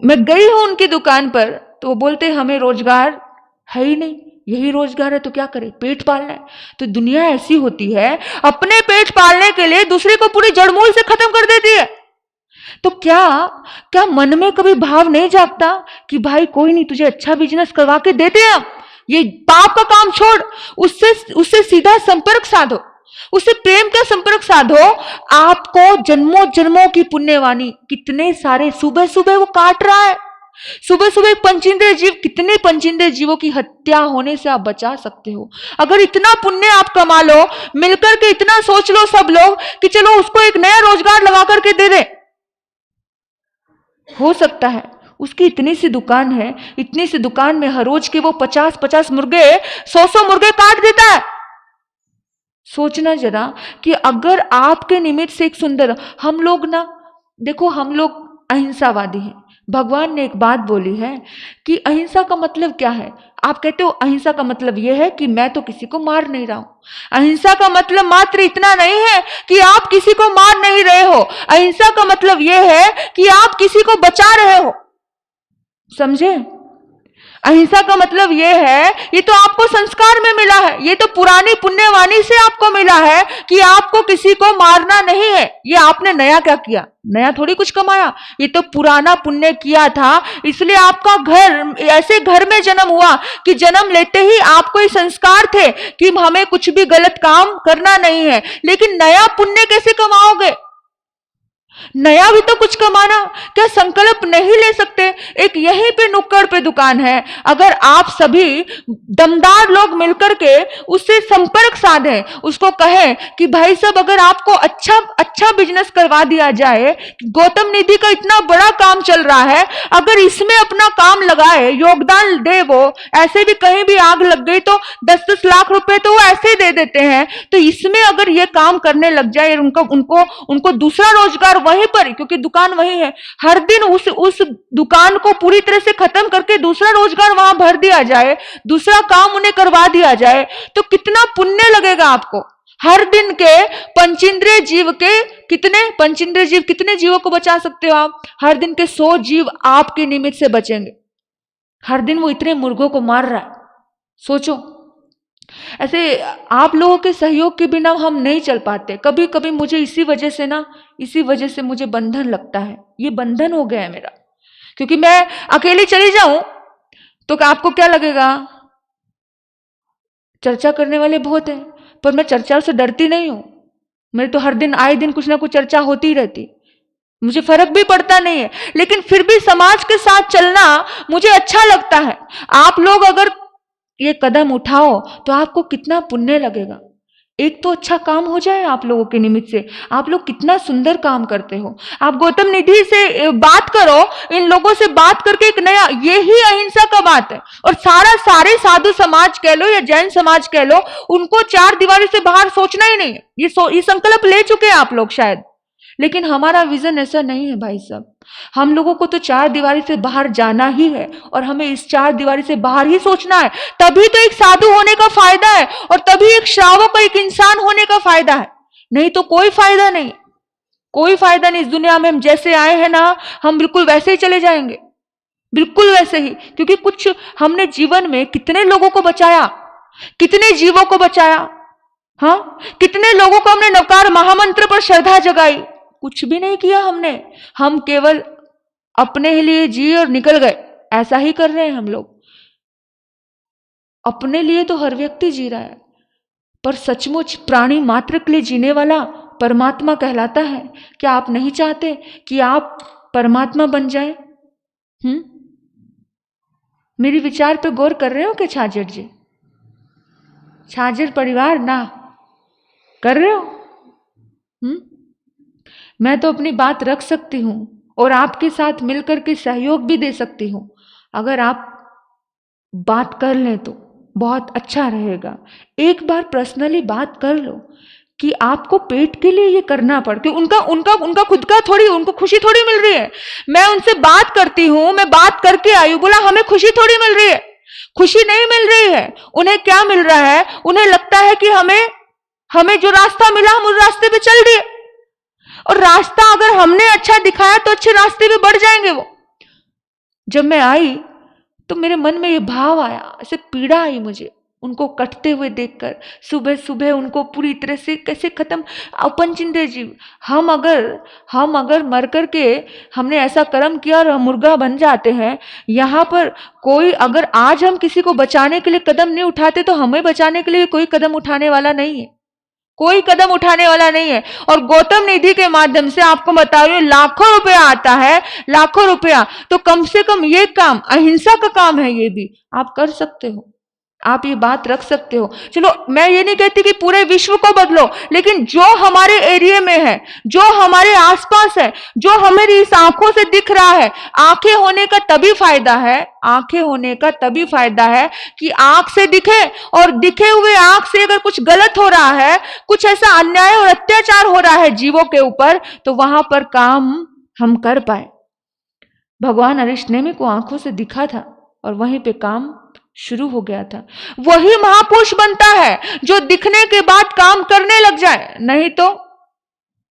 मैं गई हूं उनकी दुकान पर, तो वो बोलते हमें रोजगार है ही नहीं, यही रोजगार है तो क्या करें, पेट पालना है। तो दुनिया ऐसी होती है, अपने पेट पालने के लिए दूसरे को पूरी जड़मूल से खत्म कर देती है। तो क्या मन में कभी भाव नहीं जागता कि भाई कोई नहीं, तुझे अच्छा बिजनेस करवा के देते हैं, ये पाप का काम छोड़, उससे सीधा संपर्क साधो, उससे प्रेम का संपर्क साधो, आपको जन्मों जन्मों की पुण्यवानी। कितने सारे सुबह सुबह वो काट रहा है, सुबह सुबह पंचेंद्रिय जीव, कितने पंचेंद्रिय जीवों की हत्या होने से आप बचा सकते हो। अगर इतना पुण्य आप कमा लो, मिलकर के इतना सोच लो सब लोग कि चलो उसको एक नया रोजगार लगा करके दे दे, हो सकता है। उसकी इतनी सी दुकान है, इतनी सी दुकान में हर रोज के वो 50-50 मुर्गे, 100-100 मुर्गे काट देता है। सोचना जरा कि अगर आपके निमित्त से एक सुंदर, हम लोग ना देखो, हम लोग अहिंसावादी हैं। भगवान ने एक बात बोली है कि अहिंसा का मतलब क्या है। आप कहते हो अहिंसा का मतलब यह है कि मैं तो किसी को मार नहीं रहा हूं। अहिंसा का मतलब मात्र इतना नहीं है कि आप किसी को मार नहीं रहे हो। अहिंसा का मतलब यह है कि आप किसी को बचा रहे हो। समझे? अहिंसा का मतलब यह है, ये तो आपको संस्कार में मिला है, ये तो पुरानी पुण्यवाणी से आपको मिला है कि आपको किसी को मारना नहीं है। ये आपने नया क्या किया, नया थोड़ी कुछ कमाया, ये तो पुराना पुण्य किया था। इसलिए आपका घर, ऐसे घर में जन्म हुआ कि जन्म लेते ही आपको ये संस्कार थे कि हमें कुछ भी गलत काम करना नहीं है। लेकिन नया पुण्य कैसे कमाओगे? नया भी तो कुछ कमाना, क्या संकल्प नहीं ले सकते? एक यहीं पे नुक्कड़ पे दुकान है, अगर आप सभी दमदार लोग मिलकर के उससे संपर्क साधें, उसको कहें कि भाई साहब अगर आपको अच्छा बिजनेस करवा दिया जाए, गौतम निधि का इतना बड़ा काम चल रहा है, अगर इसमें अपना काम लगाए, योगदान दे, वो ऐसे भी कहीं भी आग लग गई तो 10-10 लाख रुपए तो वो ऐसे दे देते हैं, तो इसमें अगर ये काम करने लग जाए, उनको दूसरा रोजगार वहीं पर, क्योंकि दुकान वही है, हर दिन उस दुकान को पूरी तरह से खत्म करके दूसरा रोजगार वहां भर दिया जाए, दूसरा काम उन्हें करवा दिया जाए, तो कितना पुण्य लगेगा आपको। हर दिन के पंचेंद्रिय जीव के कितने जीवों को बचा सकते हो आप? हर दिन के 100 जीव आपके निमित्त से बचेंगे। हर दिन वो इतने मुर्गों को मार रहा है, सोचो। ऐसे आप लोगों के सहयोग के बिना हम नहीं चल पाते। कभी कभी मुझे इसी वजह से मुझे बंधन लगता है, ये बंधन हो गया है मेरा, क्योंकि मैं अकेली चली जाऊं तो आपको क्या लगेगा? चर्चा करने वाले बहुत हैं, पर मैं चर्चा से डरती नहीं हूं। मेरे तो हर दिन आए दिन कुछ ना कुछ चर्चा होती रहती, मुझे फर्क भी पड़ता नहीं है, लेकिन फिर भी समाज के साथ चलना मुझे अच्छा लगता है। आप लोग अगर ये कदम उठाओ तो आपको कितना पुण्य लगेगा। एक तो अच्छा काम हो जाए आप लोगों के निमित्त से। आप लोग कितना सुंदर काम करते हो। आप गौतम निधि से बात करो, इन लोगों से बात करके एक नया, यही अहिंसा का बात है। और सारे साधु समाज कह लो या जैन समाज कह लो, उनको चार दीवारी से बाहर सोचना ही नहीं है। ये संकल्प ले चुके हैं आप लोग शायद, लेकिन हमारा विजन ऐसा नहीं है भाई साहब। हम लोगों को तो चार दीवारी से बाहर जाना ही है, और हमें इस चार दीवारी से बाहर ही सोचना है। तभी तो एक साधु होने का फायदा है, और तभी एक श्रावक, एक इंसान होने का फायदा है। नहीं तो कोई फायदा नहीं, कोई फायदा नहीं। इस दुनिया में हम जैसे आए हैं ना, हम बिल्कुल वैसे ही चले जाएंगे, बिल्कुल वैसे ही। क्योंकि कुछ हमने जीवन में कितने लोगों को बचाया, कितने जीवों को बचाया, हाँ, कितने लोगों को हमने नवकार महामंत्र पर श्रद्धा जगाई। कुछ भी नहीं किया हमने, हम केवल अपने लिए जी और निकल गए। ऐसा ही कर रहे हैं हम लोग। अपने लिए तो हर व्यक्ति जी रहा है, पर सचमुच प्राणी मात्र के लिए जीने वाला परमात्मा कहलाता है। क्या आप नहीं चाहते कि आप परमात्मा बन जाए? मेरी विचार पे गौर कर रहे हो क्या छाजर जी? छाजर परिवार ना कर रहे हो? मैं तो अपनी बात रख सकती हूं और आपके साथ मिलकर के सहयोग भी दे सकती हूं। अगर आप बात कर लें तो बहुत अच्छा रहेगा। एक बार पर्सनली बात कर लो कि आपको पेट के लिए ये करना पड़, कि उनका खुद का थोड़ी, उनको खुशी थोड़ी मिल रही है। मैं उनसे बात करती हूं, मैं बात करके आई हूं, बोला हमें खुशी थोड़ी मिल रही है, खुशी नहीं मिल रही है। उन्हें क्या मिल रहा है? उन्हें लगता है कि हमें जो रास्ता मिला हम उस रास्ते पे चल दिए, और रास्ता अगर हमने अच्छा दिखाया तो अच्छे रास्ते पे बढ़ जाएंगे वो। जब मैं आई तो मेरे मन में ये भाव आया, ऐसे पीड़ा आई मुझे उनको कटते हुए देखकर। सुबह सुबह उनको पूरी तरह से कैसे खत्म, अपनचिंते जीव। हम अगर मर करके हमने ऐसा कर्म किया और हम मुर्गा बन जाते हैं। यहाँ पर कोई, अगर आज हम किसी को बचाने के लिए कदम नहीं उठाते तो हमें बचाने के लिए कोई कदम उठाने वाला नहीं है, कोई कदम उठाने वाला नहीं है। और गौतम निधि के माध्यम से आपको बता रही हूं, लाखों रुपया आता है, लाखों रुपया। तो कम से कम ये काम अहिंसा का काम है, ये भी आप कर सकते हो, आप ये बात रख सकते हो। चलो मैं ये नहीं कहती कि पूरे विश्व को बदलो, लेकिन जो हमारे एरिया में है, जो हमारे आसपास है, जो हमारी इस आंखों से दिख रहा है। आंखें होने का तभी फायदा है, आंखें होने का तभी फायदा है कि आंख से दिखे, और दिखे हुए आंख से अगर कुछ गलत हो रहा है, कुछ ऐसा अन्याय और अत्याचार हो रहा है जीवों के ऊपर, तो वहां पर काम हम कर पाए। भगवान अरिष्टनेमी को आंखों से दिखा था और वहीं पे काम शुरू हो गया था। वही महापुरुष बनता है जो दिखने के बाद काम करने लग जाए, नहीं तो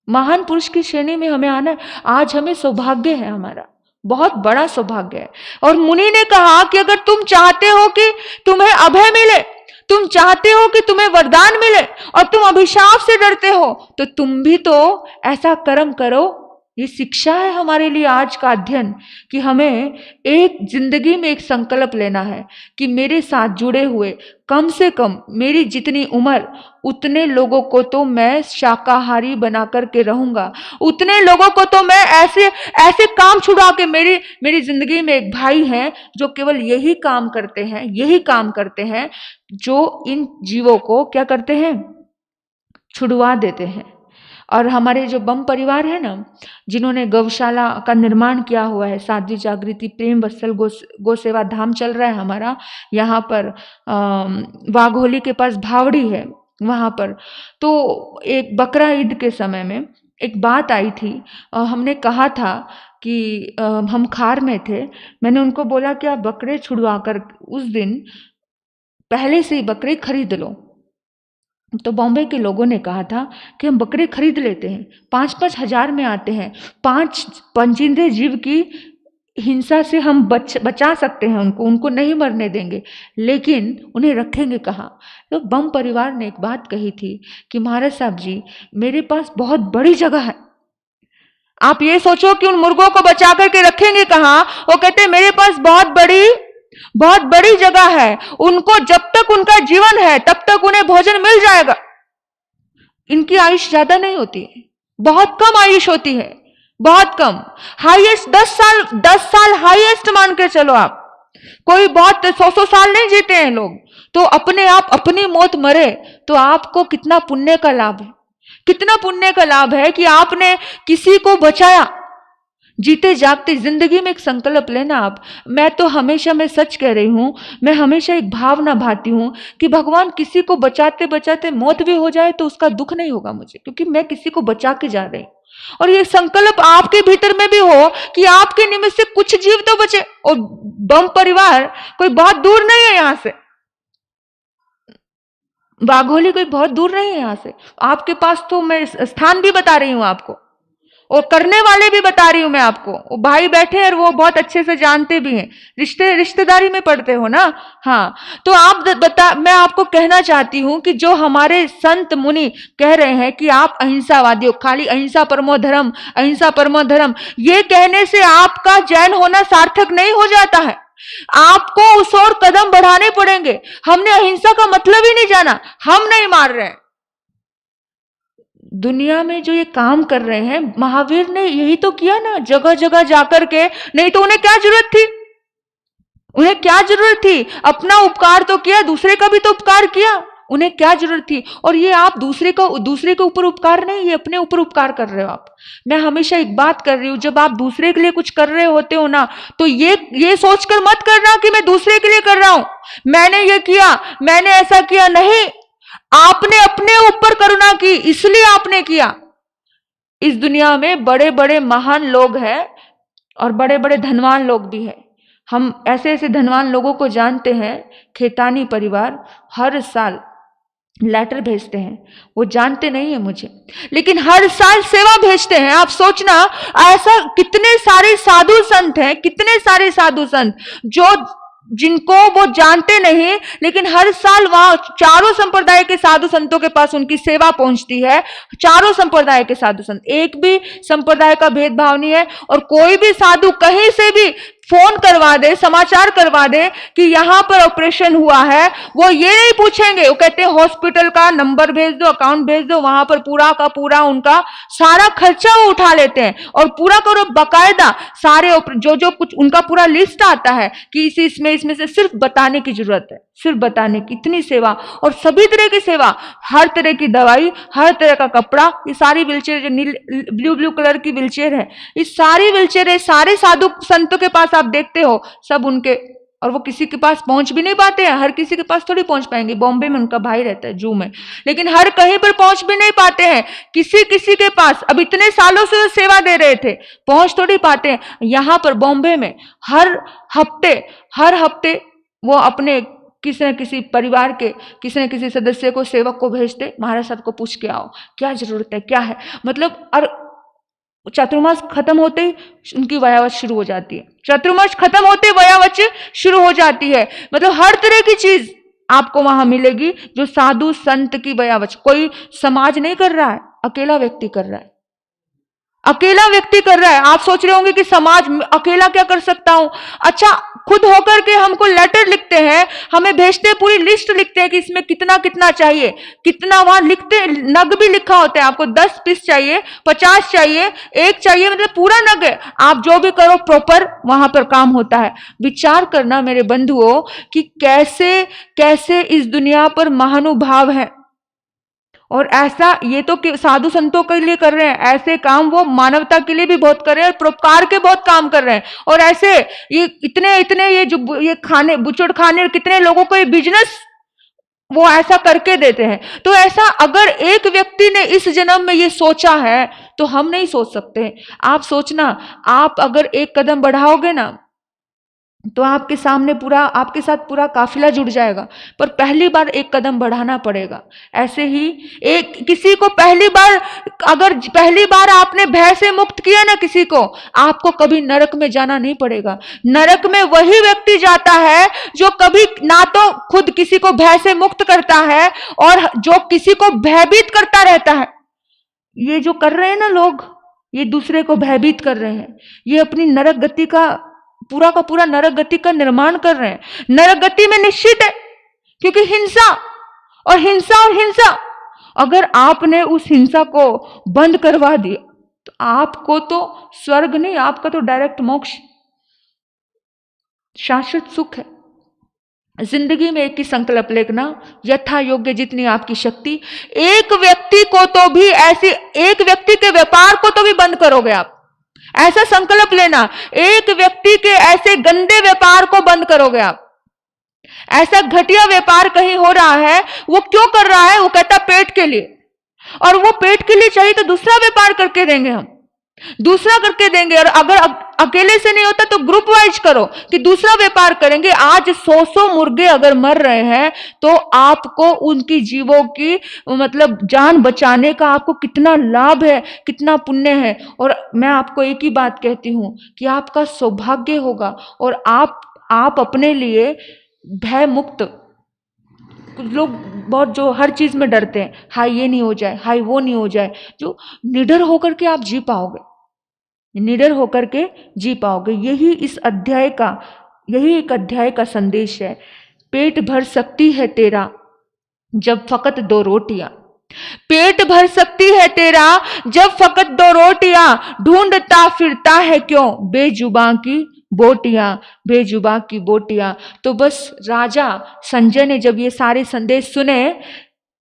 महान पुरुष की श्रेणी में हमें आना है। आज हमें सौभाग्य है, हमारा बहुत बड़ा सौभाग्य है। और मुनि ने कहा कि अगर तुम चाहते हो कि तुम्हें अभय मिले, तुम चाहते हो कि तुम्हें वरदान मिले, और तुम अभिशाप से डरते हो, तो तुम भी तो ऐसा कर्म करो। ये शिक्षा है हमारे लिए आज का अध्ययन, कि हमें एक जिंदगी में एक संकल्प लेना है कि मेरे साथ जुड़े हुए कम से कम मेरी जितनी उम्र, उतने लोगों को तो मैं शाकाहारी बना करके रहूंगा, उतने लोगों को तो मैं ऐसे काम छुड़ा के, मेरी जिंदगी में एक भाई हैं जो केवल यही काम करते हैं, जो इन जीवों को क्या करते हैं, छुड़वा देते हैं। और हमारे जो बम परिवार है ना, जिन्होंने गौशाला का निर्माण किया हुआ है, साध्वी जागृति प्रेम वत्सल गौ सेवा धाम चल रहा है हमारा यहाँ पर, वाघोली के पास भावड़ी है वहाँ पर। तो एक बकरा ईद के समय में एक बात आई थी, हमने कहा था कि हम खार में थे, मैंने उनको बोला कि आप बकरे छुड़वा कर उस दिन पहले से ही बकरे खरीद लो। तो बॉम्बे के लोगों ने कहा था कि हम बकरे खरीद लेते हैं, 5-5 हजार में आते हैं, 5 पंजिंदे जीव की हिंसा से हम बचा सकते हैं उनको नहीं मरने देंगे, लेकिन उन्हें रखेंगे कहाँ। तो बम परिवार ने एक बात कही थी कि महाराज साहब जी, मेरे पास बहुत बड़ी जगह है, आप ये सोचो कि उन मुर्गों को बचा करके रखेंगे कहाँ। वो कहते मेरे पास बहुत बड़ी जगह है, उनको जब तक उनका जीवन है तब तक उन्हें भोजन मिल जाएगा। इनकी आयुष ज्यादा नहीं होती है, बहुत कम आयुष होती है, बहुत कम, हाईएस्ट 10 साल हाईएस्ट मान के चलो आप। कोई बहुत 100 साल नहीं जीते हैं लोग, तो अपने आप अपनी मौत मरे तो आपको कितना पुण्य का लाभ है, कितना पुण्य का लाभ है कि आपने किसी को बचाया। जीते जागते जिंदगी में एक संकल्प लेना आप। मैं तो हमेशा, मैं सच कह रही हूं, मैं हमेशा एक भावना भाती हूं कि भगवान किसी को बचाते बचाते मौत भी हो जाए तो उसका दुख नहीं होगा मुझे, क्योंकि मैं किसी को बचा के जा रही हूं। और ये संकल्प आपके भीतर में भी हो कि आपके निमित्त से कुछ जीव तो बचे। और बम परिवार कोई बहुत दूर नहीं है यहां से, बाघोली कोई बहुत दूर नहीं है यहां से। आपके पास तो मैं स्थान भी बता रही हूं आपको, और करने वाले भी बता रही हूं मैं आपको। वो भाई बैठे हैं और वो बहुत अच्छे से जानते भी हैं, रिश्तेदारी में पढ़ते हो ना। हाँ, तो आप मैं आपको कहना चाहती हूं कि जो हमारे संत मुनि कह रहे हैं कि आप अहिंसावादी हो, खाली अहिंसा परमो धर्म, अहिंसा परमो धर्म, ये कहने से आपका जैन होना सार्थक नहीं हो जाता है। आपको उस और कदम बढ़ाने पड़ेंगे। हमने अहिंसा का मतलब ही नहीं जाना, हम नहीं मार रहे हैं। दुनिया में जो ये काम कर रहे हैं, महावीर ने यही तो किया ना, जगह जगह जाकर के। नहीं तो उन्हें क्या जरूरत थी, उन्हें क्या जरूरत थी? अपना उपकार तो किया, दूसरे का भी तो उपकार किया, उन्हें क्या जरूरत थी? और ये आप दूसरे के ऊपर उपकार नहीं, ये अपने ऊपर उपकार कर रहे हो आप। मैं हमेशा एक बात कर रही हूं, जब आप दूसरे के लिए कुछ कर रहे होते हो ना, तो ये सोचकर मत करना कि मैं दूसरे के लिए कर रहा हूं, मैंने ये किया, मैंने ऐसा किया। नहीं, आपने अपने ऊपर करुणा की, इसलिए आपने किया। इस दुनिया में बड़े बड़े महान लोग हैं और बड़े बड़े धनवान लोग भी हैं। हम ऐसे ऐसे धनवान लोगों को जानते हैं। खेतानी परिवार हर साल लेटर भेजते हैं, वो जानते नहीं है मुझे, लेकिन हर साल सेवा भेजते हैं। आप सोचना, ऐसा कितने सारे साधु संत हैं, कितने सारे साधु संत जिनको वो जानते नहीं, लेकिन हर साल वहां चारों संप्रदाय के साधु संतों के पास उनकी सेवा पहुंचती है। चारों संप्रदाय के साधु संत, एक भी संप्रदाय का भेदभाव नहीं है। और कोई भी साधु कहीं से भी फोन करवा दे, समाचार करवा दे कि यहां पर ऑपरेशन हुआ है, वो ये नहीं पूछेंगे, वो कहते हैं हॉस्पिटल का नंबर भेज दो, अकाउंट भेज दो, वहां पर पूरा का पूरा उनका सारा खर्चा वो उठा लेते हैं। और पूरा करो बकायदा सारे जो कुछ उनका पूरा लिस्ट आता है कि इसमें से सिर्फ बताने की जरूरत है, सिर्फ बताने की। इतनी सेवा, और सभी तरह की सेवा, हर तरह की दवाई, हर तरह का कपड़ा। ये सारी व्हीलचेयर जो ब्लू कलर की व्हीलचेयर है, ये सारी व्हीलचेयर है, सारे साधु संतों के पास आप देखते हो सब उनके। और वो किसी के पास पहुंच भी नहीं पाते हैं, हर किसी के पास थोड़ी पहुंच पाएंगे। बॉम्बे में उनका भाई रहता है जू में, लेकिन हर कहीं पर पहुंच भी नहीं पाते हैं किसी के पास। अब इतने सालों से वो सेवा दे रहे थे, पहुंच थोड़ी पाते हैं। यहां पर बॉम्बे में हर हफ्ते वो अपने किसी न किसी परिवार के किसी न किसी सदस्य को, सेवक को भेजते, महाराज साहब को पूछ के आओ क्या जरूरत है, क्या है। मतलब और चातुर्मास खत्म होते ही उनकी वयावच शुरू हो जाती है, चातुर्मास खत्म होते वयावच शुरू हो जाती है। मतलब हर तरह की चीज आपको वहां मिलेगी जो साधु संत की वयावच। कोई समाज नहीं कर रहा है, अकेला व्यक्ति कर रहा है, अकेला व्यक्ति कर रहा है। आप सोच रहे होंगे कि समाज अकेला क्या कर सकता हूं। अच्छा, खुद होकर के हमको लेटर लिखते हैं, हमें भेजते, पूरी लिस्ट लिखते हैं कि इसमें कितना कितना चाहिए, कितना वहां लिखते, नग भी लिखा होता है, आपको 10 पीस चाहिए, 50 चाहिए, 1 चाहिए, मतलब पूरा नग है। आप जो भी करो प्रॉपर वहां पर काम होता है। विचार करना मेरे बंधुओं कि कैसे कैसे इस दुनिया पर महानुभाव है। और ऐसा ये तो साधु संतों के लिए कर रहे हैं, ऐसे काम वो मानवता के लिए भी बहुत कर रहे हैं और परोपकार के बहुत काम कर रहे हैं। और ऐसे ये इतने ये जो ये खाने बुचड़ खाने, कितने लोगों को ये बिजनेस वो ऐसा करके देते हैं। तो ऐसा अगर एक व्यक्ति ने इस जन्म में ये सोचा है तो हम नहीं सोच सकते। आप सोचना, आप अगर एक कदम बढ़ाओगे ना तो आपके सामने पूरा, आपके साथ पूरा काफिला जुड़ जाएगा, पर पहली बार एक कदम बढ़ाना पड़ेगा। ऐसे ही एक किसी को अगर पहली बार आपने भय से मुक्त किया ना किसी को, आपको कभी नरक में जाना नहीं पड़ेगा। नरक में वही व्यक्ति जाता है जो कभी ना तो खुद किसी को भय से मुक्त करता है और जो किसी को भयभीत करता रहता है। ये जो कर रहे हैं ना लोग, ये दूसरे को भयभीत कर रहे हैं, ये अपनी नरक गति का पूरा नरक गति का निर्माण कर रहे हैं। नरक गति में निश्चित है, क्योंकि हिंसा और हिंसा, अगर आपने उस हिंसा को बंद करवा दिया तो आपको तो स्वर्ग नहीं, आपका तो डायरेक्ट मोक्ष, शाश्वत सुख है। जिंदगी में एक ही संकल्प लेना, यथा योग्य जितनी आपकी शक्ति। एक व्यक्ति को तो भी ऐसी, एक व्यक्ति के व्यापार को तो भी बंद करोगे आप, ऐसा संकल्प लेना। एक व्यक्ति के ऐसे गंदे व्यापार को बंद करोगे आप। ऐसा घटिया व्यापार कहीं हो रहा है, वो क्यों कर रहा है? वो कहता पेट के लिए, और वो पेट के लिए चाहिए तो दूसरा व्यापार करके देंगे, हम दूसरा करके देंगे। और अगर अकेले से नहीं होता तो ग्रुप वाइज करो कि दूसरा व्यापार करेंगे। आज 100 मुर्गे अगर मर रहे हैं तो आपको उनकी जीवों की मतलब जान बचाने का आपको कितना लाभ है, कितना पुण्य है। और मैं आपको एक ही बात कहती हूं कि आपका सौभाग्य होगा और आप अपने लिए भय मुक्त। कुछ लोग बहुत जो हर चीज में डरते हैं, हाय ये नहीं हो जाए, हाय वो नहीं हो जाए, जो निडर होकर के आप जी पाओगे, निडर होकर के जी पाओगे। यही इस अध्याय का, यही एक अध्याय का संदेश है। पेट भर सकती है तेरा जब फकत 2 रोटियां, पेट भर सकती है तेरा जब फकत 2 रोटियां, ढूंढता फिरता है क्यों बेजुबां की बोटियां, बेजुबां की बोटियां। तो बस राजा संजय ने जब ये सारे संदेश सुने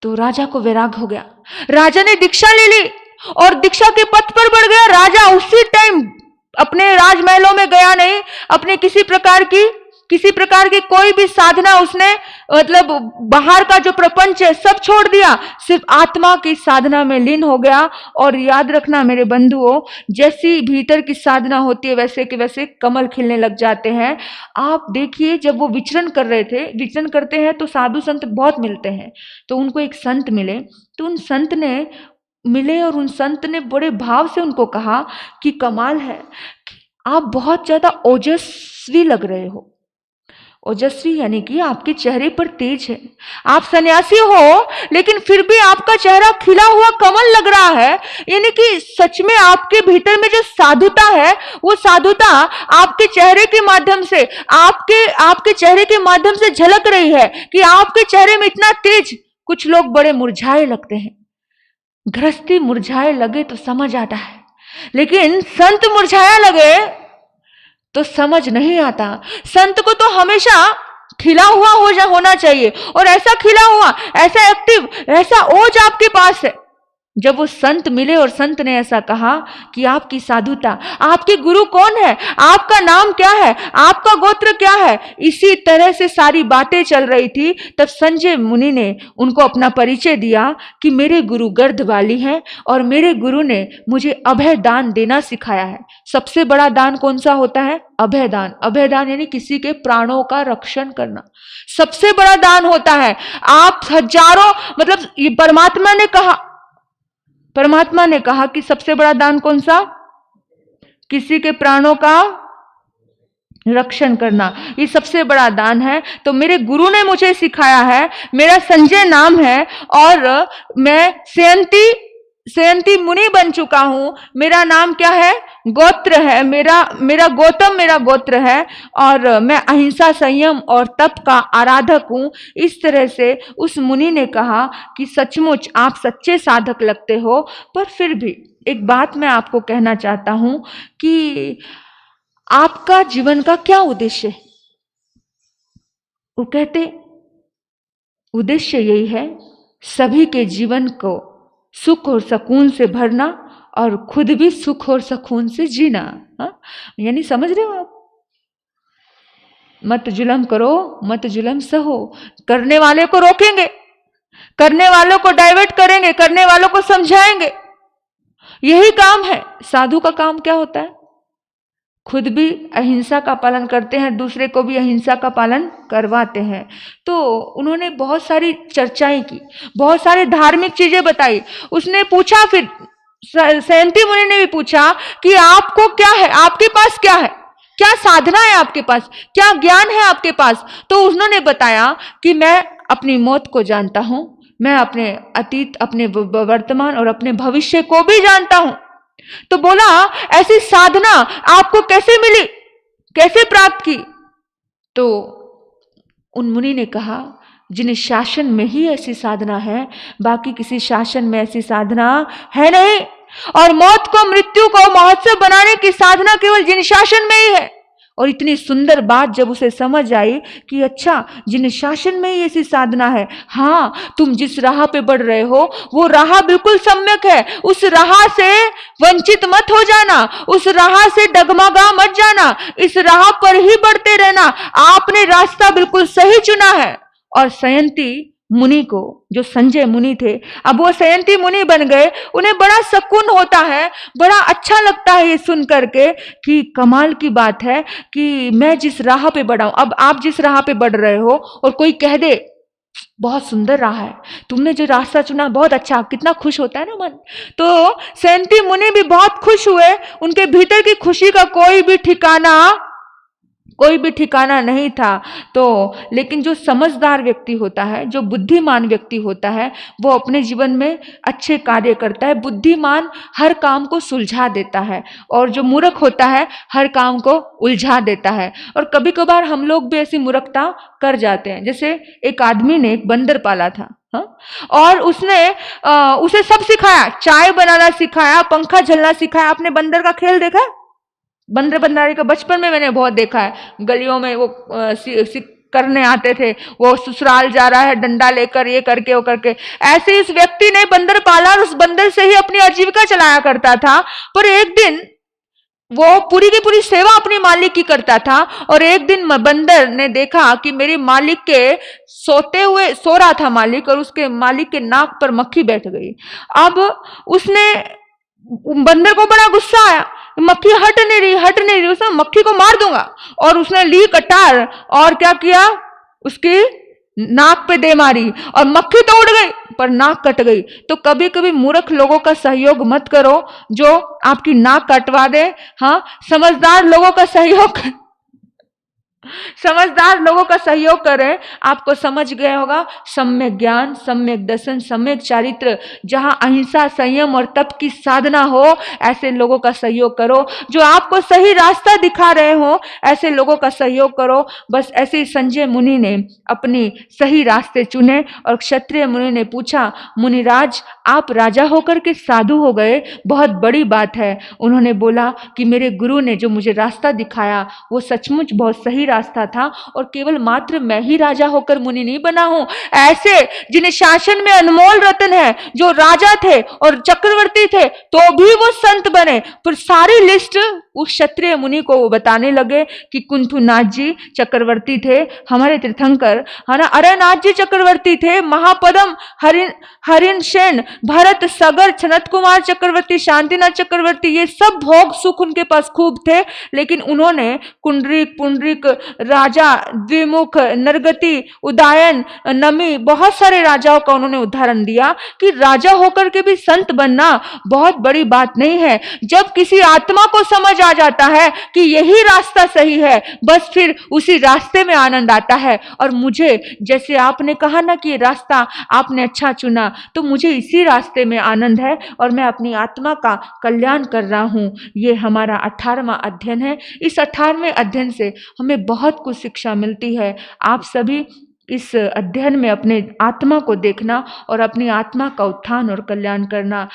तो राजा को वैराग हो गया। राजा ने दीक्षा ले ली और दीक्षा के पथ पर बढ़ गया। राजा उसी टाइम अपने राजमहलों में गया नहीं, अपने किसी प्रकार की कोई भी साधना उसने मतलब बाहर का जो प्रपंच है सब छोड़ दिया, सिर्फ आत्मा की साधना में लीन हो गया। और याद रखना मेरे बंधुओं, जैसी भीतर की साधना होती है वैसे के वैसे कमल खिलने लग जाते हैं। आप देखिए जब वो विचरण कर रहे थे, विचरण करते हैं तो साधु संत बहुत मिलते हैं, तो उनको एक संत मिले, तो उन संत ने मिले और उन संत ने बड़े भाव से उनको कहा कि कमाल है, आप बहुत ज्यादा ओजस्वी लग रहे हो। ओजस्वी यानी कि आपके चेहरे पर तेज है, आप सन्यासी हो लेकिन फिर भी आपका चेहरा खिला हुआ कमल लग रहा है। यानी कि सच में आपके भीतर में जो साधुता है वो साधुता आपके चेहरे के माध्यम से, आपके चेहरे के माध्यम से झलक रही है कि आपके चेहरे में इतना तेज। कुछ लोग बड़े मुरझाए लगते हैं, गृहस्थी मुरझाए लगे तो समझ आता है, लेकिन संत मुरझाया लगे तो समझ नहीं आता। संत को तो हमेशा खिला हुआ होना चाहिए, और ऐसा खिला हुआ, ऐसा एक्टिव, ऐसा ओज आपके पास है। जब वो संत मिले और संत ने ऐसा कहा कि आपकी साधुता, आपके गुरु कौन है, आपका नाम क्या है, आपका गोत्र क्या है, इसी तरह से सारी बातें चल रही थी। तब संजय मुनि ने उनको अपना परिचय दिया कि मेरे गुरु गर्दवाली हैं और मेरे गुरु ने मुझे अभय दान देना सिखाया है। सबसे बड़ा दान कौन सा होता है? अभय दान। अभय दान यानी किसी के प्राणों का रक्षण करना सबसे बड़ा दान होता है। आप हजारों, मतलब ये परमात्मा ने कहा कि सबसे बड़ा दान कौन सा? किसी के प्राणों का रक्षण करना, ये सबसे बड़ा दान है। तो मेरे गुरु ने मुझे सिखाया है, मेरा संजय नाम है और मैं सेयंती मुनि बन चुका हूं। मेरा नाम क्या है? गोत्र है मेरा गौतम मेरा गोत्र है, और मैं अहिंसा, संयम और तप का आराधक हूं। इस तरह से उस मुनि ने कहा कि सचमुच आप सच्चे साधक लगते हो। पर फिर भी एक बात मैं आपको कहना चाहता हूं कि आपका जीवन का क्या उद्देश्य है? वो कहते उद्देश्य यही है, सभी के जीवन को सुख और सुकून से भरना और खुद भी सुख और सुकून से जीना। यानी समझ रहे हो आप? मत जुल्म करो, मत जुल्म सहो। करने वाले को रोकेंगे, करने वालों को डाइवर्ट करेंगे, करने वालों को समझाएंगे। यही काम है। साधु का काम क्या होता है? खुद भी अहिंसा का पालन करते हैं, दूसरे को भी अहिंसा का पालन करवाते हैं। तो उन्होंने बहुत सारी चर्चाएं की, बहुत सारी धार्मिक चीजें बताई। उसने पूछा, फिर सेयंती मुनि ने भी पूछा कि आपको क्या है, आपके पास क्या है, क्या साधना है आपके पास, क्या ज्ञान है आपके पास? तो उन्होंने बताया कि मैं अपनी मौत को जानता हूं, मैं अपने अतीत, अपने वर्तमान और अपने भविष्य को भी जानता हूं। तो बोला ऐसी साधना आपको कैसे मिली, कैसे प्राप्त की? तो उन मुनि ने कहा जिन शासन में ही ऐसी साधना है, बाकी किसी शासन में ऐसी साधना है नहीं। और मौत को, मृत्यु को महोत्सव बनाने की साधना केवल जिन शासन में ही है। और इतनी सुंदर बात जब उसे समझ आई कि अच्छा, जिन शासन में ही ऐसी साधना है। हाँ, तुम जिस राह पे बढ़ रहे हो वो राह बिल्कुल सम्यक है, उस राह से वंचित मत हो जाना, उस राह से डगमगा मत जाना, इस राह पर ही बढ़ते रहना, आपने रास्ता बिल्कुल सही चुना है। और सयंती मुनि को, जो संजय मुनि थे, अब वो सयंती मुनि बन गए। उन्हें बड़ा सुकून होता है, बड़ा अच्छा लगता है ये सुन करके कि कमाल की बात है कि मैं जिस राह पे बढ़ा हूं, अब आप जिस राह पे बढ़ रहे हो और कोई कह दे बहुत सुंदर राह है, तुमने जो रास्ता चुना बहुत अच्छा, कितना खुश होता है ना मन। तो सयंती मुनि भी बहुत खुश हुए, उनके भीतर की खुशी का कोई भी ठिकाना नहीं था। तो लेकिन जो समझदार व्यक्ति होता है, जो बुद्धिमान व्यक्ति होता है, वो अपने जीवन में अच्छे कार्य करता है। बुद्धिमान हर काम को सुलझा देता है और जो मूर्ख होता है हर काम को उलझा देता है। और कभी कभार हम लोग भी ऐसी मूर्खता कर जाते हैं। जैसे एक आदमी ने एक बंदर पाला था, हाँ? और उसने उसे सब सिखाया, चाय बनाना सिखाया, पंखा झलना सिखाया। आपने बंदर का खेल देखा है? बंदर बंदारी का बचपन में मैंने बहुत देखा है। गलियों में वो करने आते थे, वो ससुराल जा रहा है डंडा लेकर, ये करके वो करके। ऐसे इस व्यक्ति ने बंदर पाला और उस बंदर से ही अपनी आजीविका चलाया करता था। पर एक दिन वो पूरी की पूरी सेवा अपने मालिक की करता था और एक दिन बंदर ने देखा कि मेरे मालिक के सो रहा था मालिक, और उसके मालिक के नाक पर मक्खी बैठ गई। अब उसने, बंदर को बड़ा गुस्सा आया, मक्खी हट नहीं रही, उसने मक्खी को मार दूंगा। और उसने ली कटार और क्या किया, उसकी नाक पे दे मारी और मक्खी तो उड़ गई पर नाक कट गई। तो कभी कभी मूर्ख लोगों का सहयोग मत करो जो आपकी नाक कटवा दे। हाँ, समझदार लोगों का सहयोग करें। आपको समझ गया होगा, सम्यक ज्ञान, सम्यक दर्शन, सम्यक चारित्र, जहां अहिंसा, संयम और तप की साधना हो, ऐसे लोगों का सहयोग करो। जो आपको सही रास्ता दिखा रहे हो, ऐसे लोगों का सहयोग करो। बस ऐसे ही संजय मुनि ने अपनी सही रास्ते चुने और क्षत्रिय मुनि ने पूछा, मुनिराज आप राजा होकर के साधु हो गए, बहुत बड़ी बात है। उन्होंने बोला कि मेरे गुरु ने जो मुझे रास्ता दिखाया वो सचमुच बहुत सही रास्ता था और केवल मात्र मैं ही राजा होकर मुनि नहीं बना हूं। ऐसे जिन्हें शासन में अनमोल रत्न है, जो राजा थे और चक्रवर्ती थे तो भी वो संत बने। पर सारी लिस्ट उस क्षत्रिय मुनि को बताने लगे कि कुंथुनाथ जी चक्रवर्ती थे, हमारे तीर्थंकर, है ना, अरनाथ जी चक्रवर्ती थे, महापदम हरिन सेन, भरत, सगर, सनत कुमार चक्रवर्ती, शांतिनाथ चक्रवर्ती, ये सब भोग सुख उनके पास खूब थे। लेकिन उन्होंने कुंडरिक, पुंडरिक, राजा, द्विमुख, नरगति, उदायन, नमी, बहुत सारे राजाओं का उन्होंने उदाहरण दिया कि राजा होकर के भी संत बनना बहुत बड़ी बात नहीं है। जब किसी आत्मा को समझ आ जाता है कि यही रास्ता सही है, बस फिर उसी रास्ते में आनंद आता है। और मुझे, जैसे आपने कहा ना कि ये रास्ता आपने अच्छा चुना, तो मुझे इसी रास्ते में आनंद है और मैं अपनी आत्मा का कल्याण कर रहा हूं। ये हमारा 18वां अध्ययन है। इस 18वें अध्ययन से हमें बहुत कुछ शिक्षा मिलती है। आप सभी इस अध्ययन में अपने आत्मा को देखना और अपनी आत्मा का उत्थान और कल्याण करना।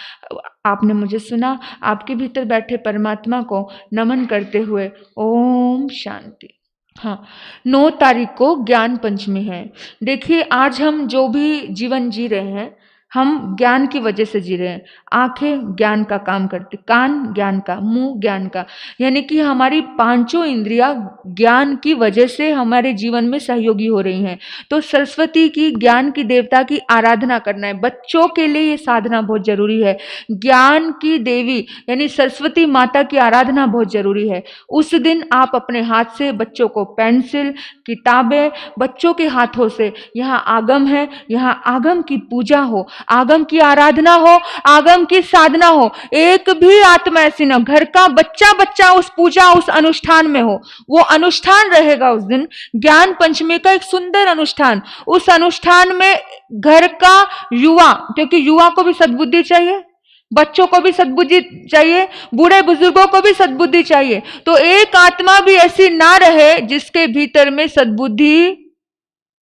आपने मुझे सुना, आपके भीतर बैठे परमात्मा को नमन करते हुए ओम शांति। हाँ, 9 तारीख को ज्ञान पंचमी है। देखिए, आज हम जो भी जीवन जी रहे हैं, हम ज्ञान की वजह से जी रहे हैं। आंखें ज्ञान का काम करती, कान ज्ञान का, मुंह ज्ञान का, यानी कि हमारी 5 इंद्रियां ज्ञान की वजह से हमारे जीवन में सहयोगी हो रही हैं। तो सरस्वती की, ज्ञान की देवता की आराधना करना है। बच्चों के लिए ये साधना बहुत जरूरी है। ज्ञान की देवी यानी सरस्वती माता की आराधना बहुत जरूरी है। उस दिन आप अपने हाथ से बच्चों को पेंसिल, किताबें, बच्चों के हाथों से, यहाँ आगम है, यहाँ आगम की पूजा हो, आगम की आराधना हो, आगम की साधना हो। एक भी आत्मा ऐसी ना, घर का बच्चा उस पूजा, उस अनुष्ठान में हो। वो अनुष्ठान रहेगा उस दिन, ज्ञान पंचमी का एक सुंदर अनुष्ठान। उस अनुष्ठान में घर का युवा, क्योंकि युवा को भी सद्बुद्धि चाहिए, बच्चों को भी सद्बुद्धि चाहिए, बूढ़े बुजुर्गों को भी सद्बुद्धि चाहिए। तो एक आत्मा भी ऐसी ना रहे जिसके भीतर में सद्बुद्धि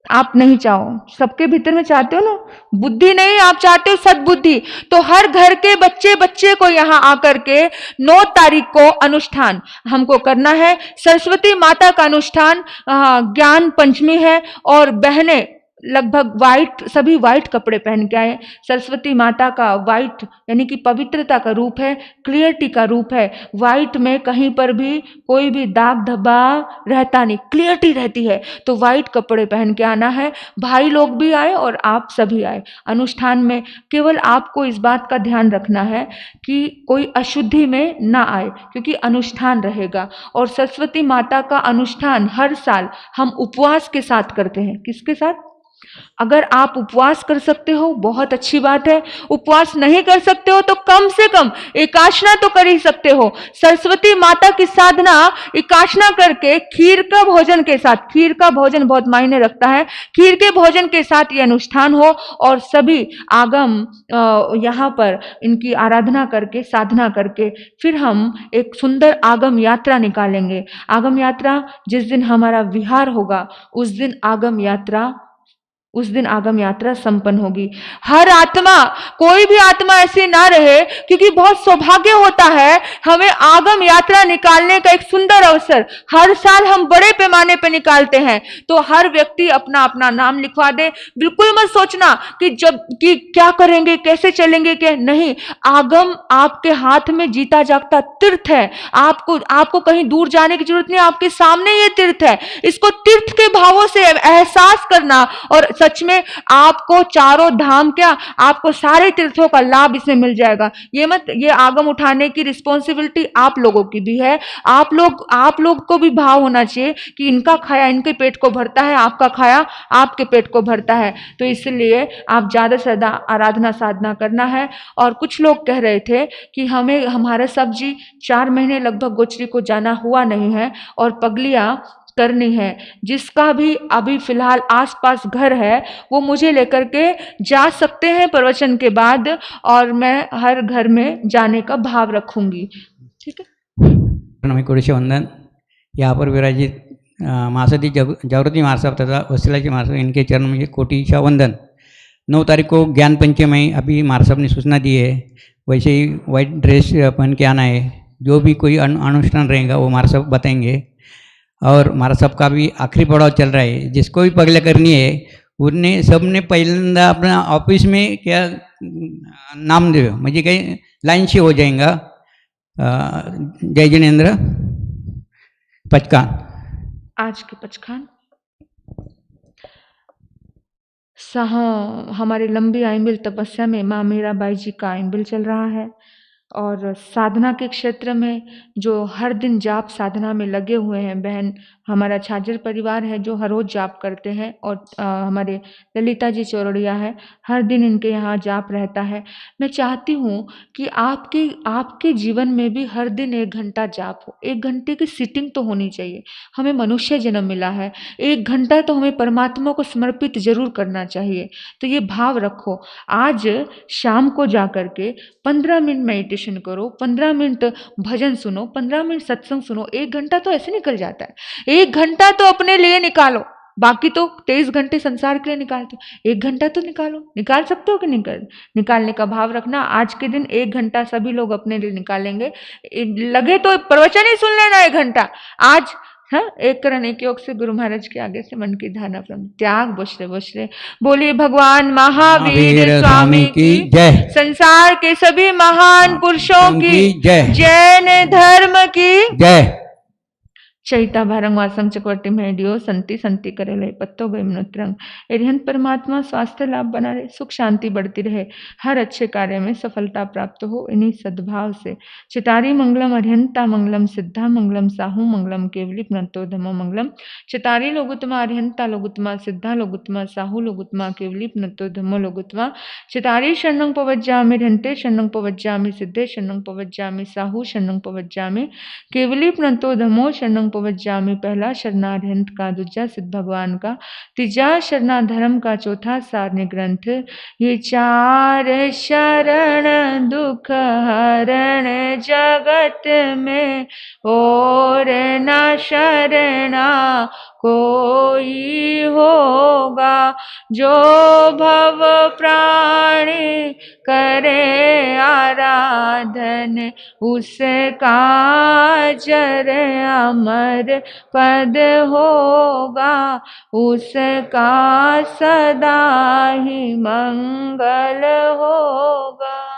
आप नहीं चाहो, सबके भीतर में चाहते हो ना, बुद्धि नहीं, आप चाहते हो सद्बुद्धि। तो हर घर के बच्चे बच्चे को यहाँ आकर के 9 तारीख को अनुष्ठान हमको करना है। सरस्वती माता का अनुष्ठान, ज्ञान पंचमी है, और बहनें लगभग वाइट, सभी वाइट कपड़े पहन के आए। सरस्वती माता का वाइट यानी कि पवित्रता का रूप है, क्लियरिटी का रूप है। वाइट में कहीं पर भी कोई भी दाग धब्बा रहता नहीं, क्लियरिटी रहती है। तो वाइट कपड़े पहन के आना है। भाई लोग भी आए और आप सभी आए। अनुष्ठान में केवल आपको इस बात का ध्यान रखना है कि कोई अशुद्धि में ना आए, क्योंकि अनुष्ठान रहेगा। और सरस्वती माता का अनुष्ठान हर साल हम उपवास के साथ करते हैं। किसके साथ? अगर आप उपवास कर सकते हो बहुत अच्छी बात है, उपवास नहीं कर सकते हो तो कम से कम एकाशना तो कर ही सकते हो। सरस्वती माता की साधना एकाशना करके खीर का भोजन के साथ, खीर का भोजन बहुत मायने रखता है, खीर के भोजन के साथ ये अनुष्ठान हो और सभी आगम यहाँ पर इनकी आराधना करके, साधना करके फिर हम एक सुंदर आगम यात्रा निकालेंगे। आगम यात्रा जिस दिन हमारा विहार होगा उस दिन आगम यात्रा संपन्न होगी। हर आत्मा, कोई भी आत्मा ऐसी ना रहे, क्योंकि बहुत सौभाग्य होता है हमें आगम यात्रा निकालने का एक सुंदर अवसर हर साल हम बड़े पैमाने पर निकालते हैं। तो हर व्यक्ति अपना अपना नाम लिखवा दे। बिल्कुल मत सोचना कि क्या करेंगे, कैसे चलेंगे, क्या नहीं। आगम आपके हाथ में जीता जागता तीर्थ है। आपको कहीं दूर जाने की जरूरत नहीं, आपके सामने ये तीर्थ है। इसको तीर्थ के भावों से एहसास करना, और सच में आपको चारों धाम क्या, आपको सारे तीर्थों का लाभ इसमें मिल जाएगा। ये आगम उठाने की रिस्पॉन्सिबिलिटी आप लोगों की भी है। आप लोग को भी भाव होना चाहिए कि इनका खाया इनके पेट को भरता है, आपका खाया आपके पेट को भरता है। तो इसलिए आप ज्यादा से ज्यादा आराधना साधना करना है। और कुछ लोग कह रहे थे कि हमारे सब जी 4 महीने लगभग गोचरी को जाना हुआ नहीं है और पगलियां करनी है। जिसका भी अभी फिलहाल आसपास घर है वो मुझे लेकर के जा सकते हैं प्रवचन के बाद, और मैं हर घर में जाने का भाव रखूंगी। ठीक है। नमी कोड़ीचे वंदन। यहाँ पर विराजित महासती जागृति महासाब तथा वसीलाजी महासाब, इनके चरण में कोटि वंदन। 9 तारीख को ज्ञान पंचमी अभी महासाब ने सूचना दी है, वैसे ही वाइट ड्रेस पहन के आना है। जो भी कोई अनुष्ठान रहेगा वो महासाब बताएंगे। और हमारा सबका भी आखिरी पड़ाव चल रहा है। जिसको भी पगला करनी है उन्हें सबने पहिल्यांदा अपना ऑफिस में क्या नाम दे, म्हणजे काही लाइन से हो जाएगा। जय जिनेन्द्र पचकान। आज के पचकान हमारे लंबी आइंबिल तपस्या में माँ मीराबाई जी का आइंबिल चल रहा है। और साधना के क्षेत्र में जो हर दिन जाप साधना में लगे हुए हैं बहन, हमारा छाजर परिवार है जो हर रोज जाप करते हैं। और हमारे ललिता जी चौरड़िया है, हर दिन इनके यहाँ जाप रहता है। मैं चाहती हूँ कि आपके जीवन में भी हर दिन 1 घंटा जाप हो। 1 घंटे की सिटिंग तो होनी चाहिए। हमें मनुष्य जन्म मिला है, 1 घंटा तो हमें परमात्मा को समर्पित जरूर करना चाहिए। तो ये भाव रखो। आज शाम को जा करके 15 मिनट मेडिटेशन करो, 15 मिनट भजन सुनो, 15 मिनट सत्संग सुनो। 1 घंटा तो ऐसे निकल जाता है। 1 घंटा तो अपने लिए निकालो। बाकी तो 23 घंटे संसार के लिए निकालते हो। 1 घंटा तो निकालो। निकाल सकते हो कि निकालने का भाव रखना। आज के दिन 1 घंटा सभी लोग अपने लिए निकालेंगे। लगे तो प्रवचन ही सुन लेना 1 घंटा आज। हाँ, एक करण एक योग से गुरु महाराज के आगे से मन की धारणा प्रम त्याग बशरे बोलिए भगवान महावीर स्वामी की जय। संसार के सभी महान पुरुषों की जय। जैन धर्म की जय। चैता भारंग वासंग चक्रवर्ती मेडियो संति संति करे ले पत्तो गई मनुत्रंग। एरिहंत परमात्मा स्वास्थ्य लाभ बना रहे, सुख शांति बढ़ती रहे, हर अच्छे कार्य में सफलता प्राप्त हो, इन्हीं सद्भाव से। चितारी मंगलम अरिहंता मंगलम सिद्धा मंगलम साहू मंगलम केवली प्रणतो धमो मंगलम। चितारी लोगुत्मा अरिहंता लोगुत्मा सिद्धा लोगुत्मा साहू लोगुत्मा केवली प्रणतो धमो लोगुत्मा। चितारी शरणं पवज्जामि अरिहंते शरणं पवज्जामि सिद्धे शरणं पवज्जामि साहू शरणं पवज्जामि केवली प्रणतो धमो। शरणं पवज्जामि पहला शरणार्हंत का, दूजा सिद्ध भगवान का, तीजा शरणाधर्म का, चौथा सारणी ग्रंथ। ये 4 शरण दुख हरण जगत में, और न शरणा कोई होगा। जो भव प्राणी करे आराधन, उसका जर अमर पद होगा। उसका सदा ही मंगल होगा।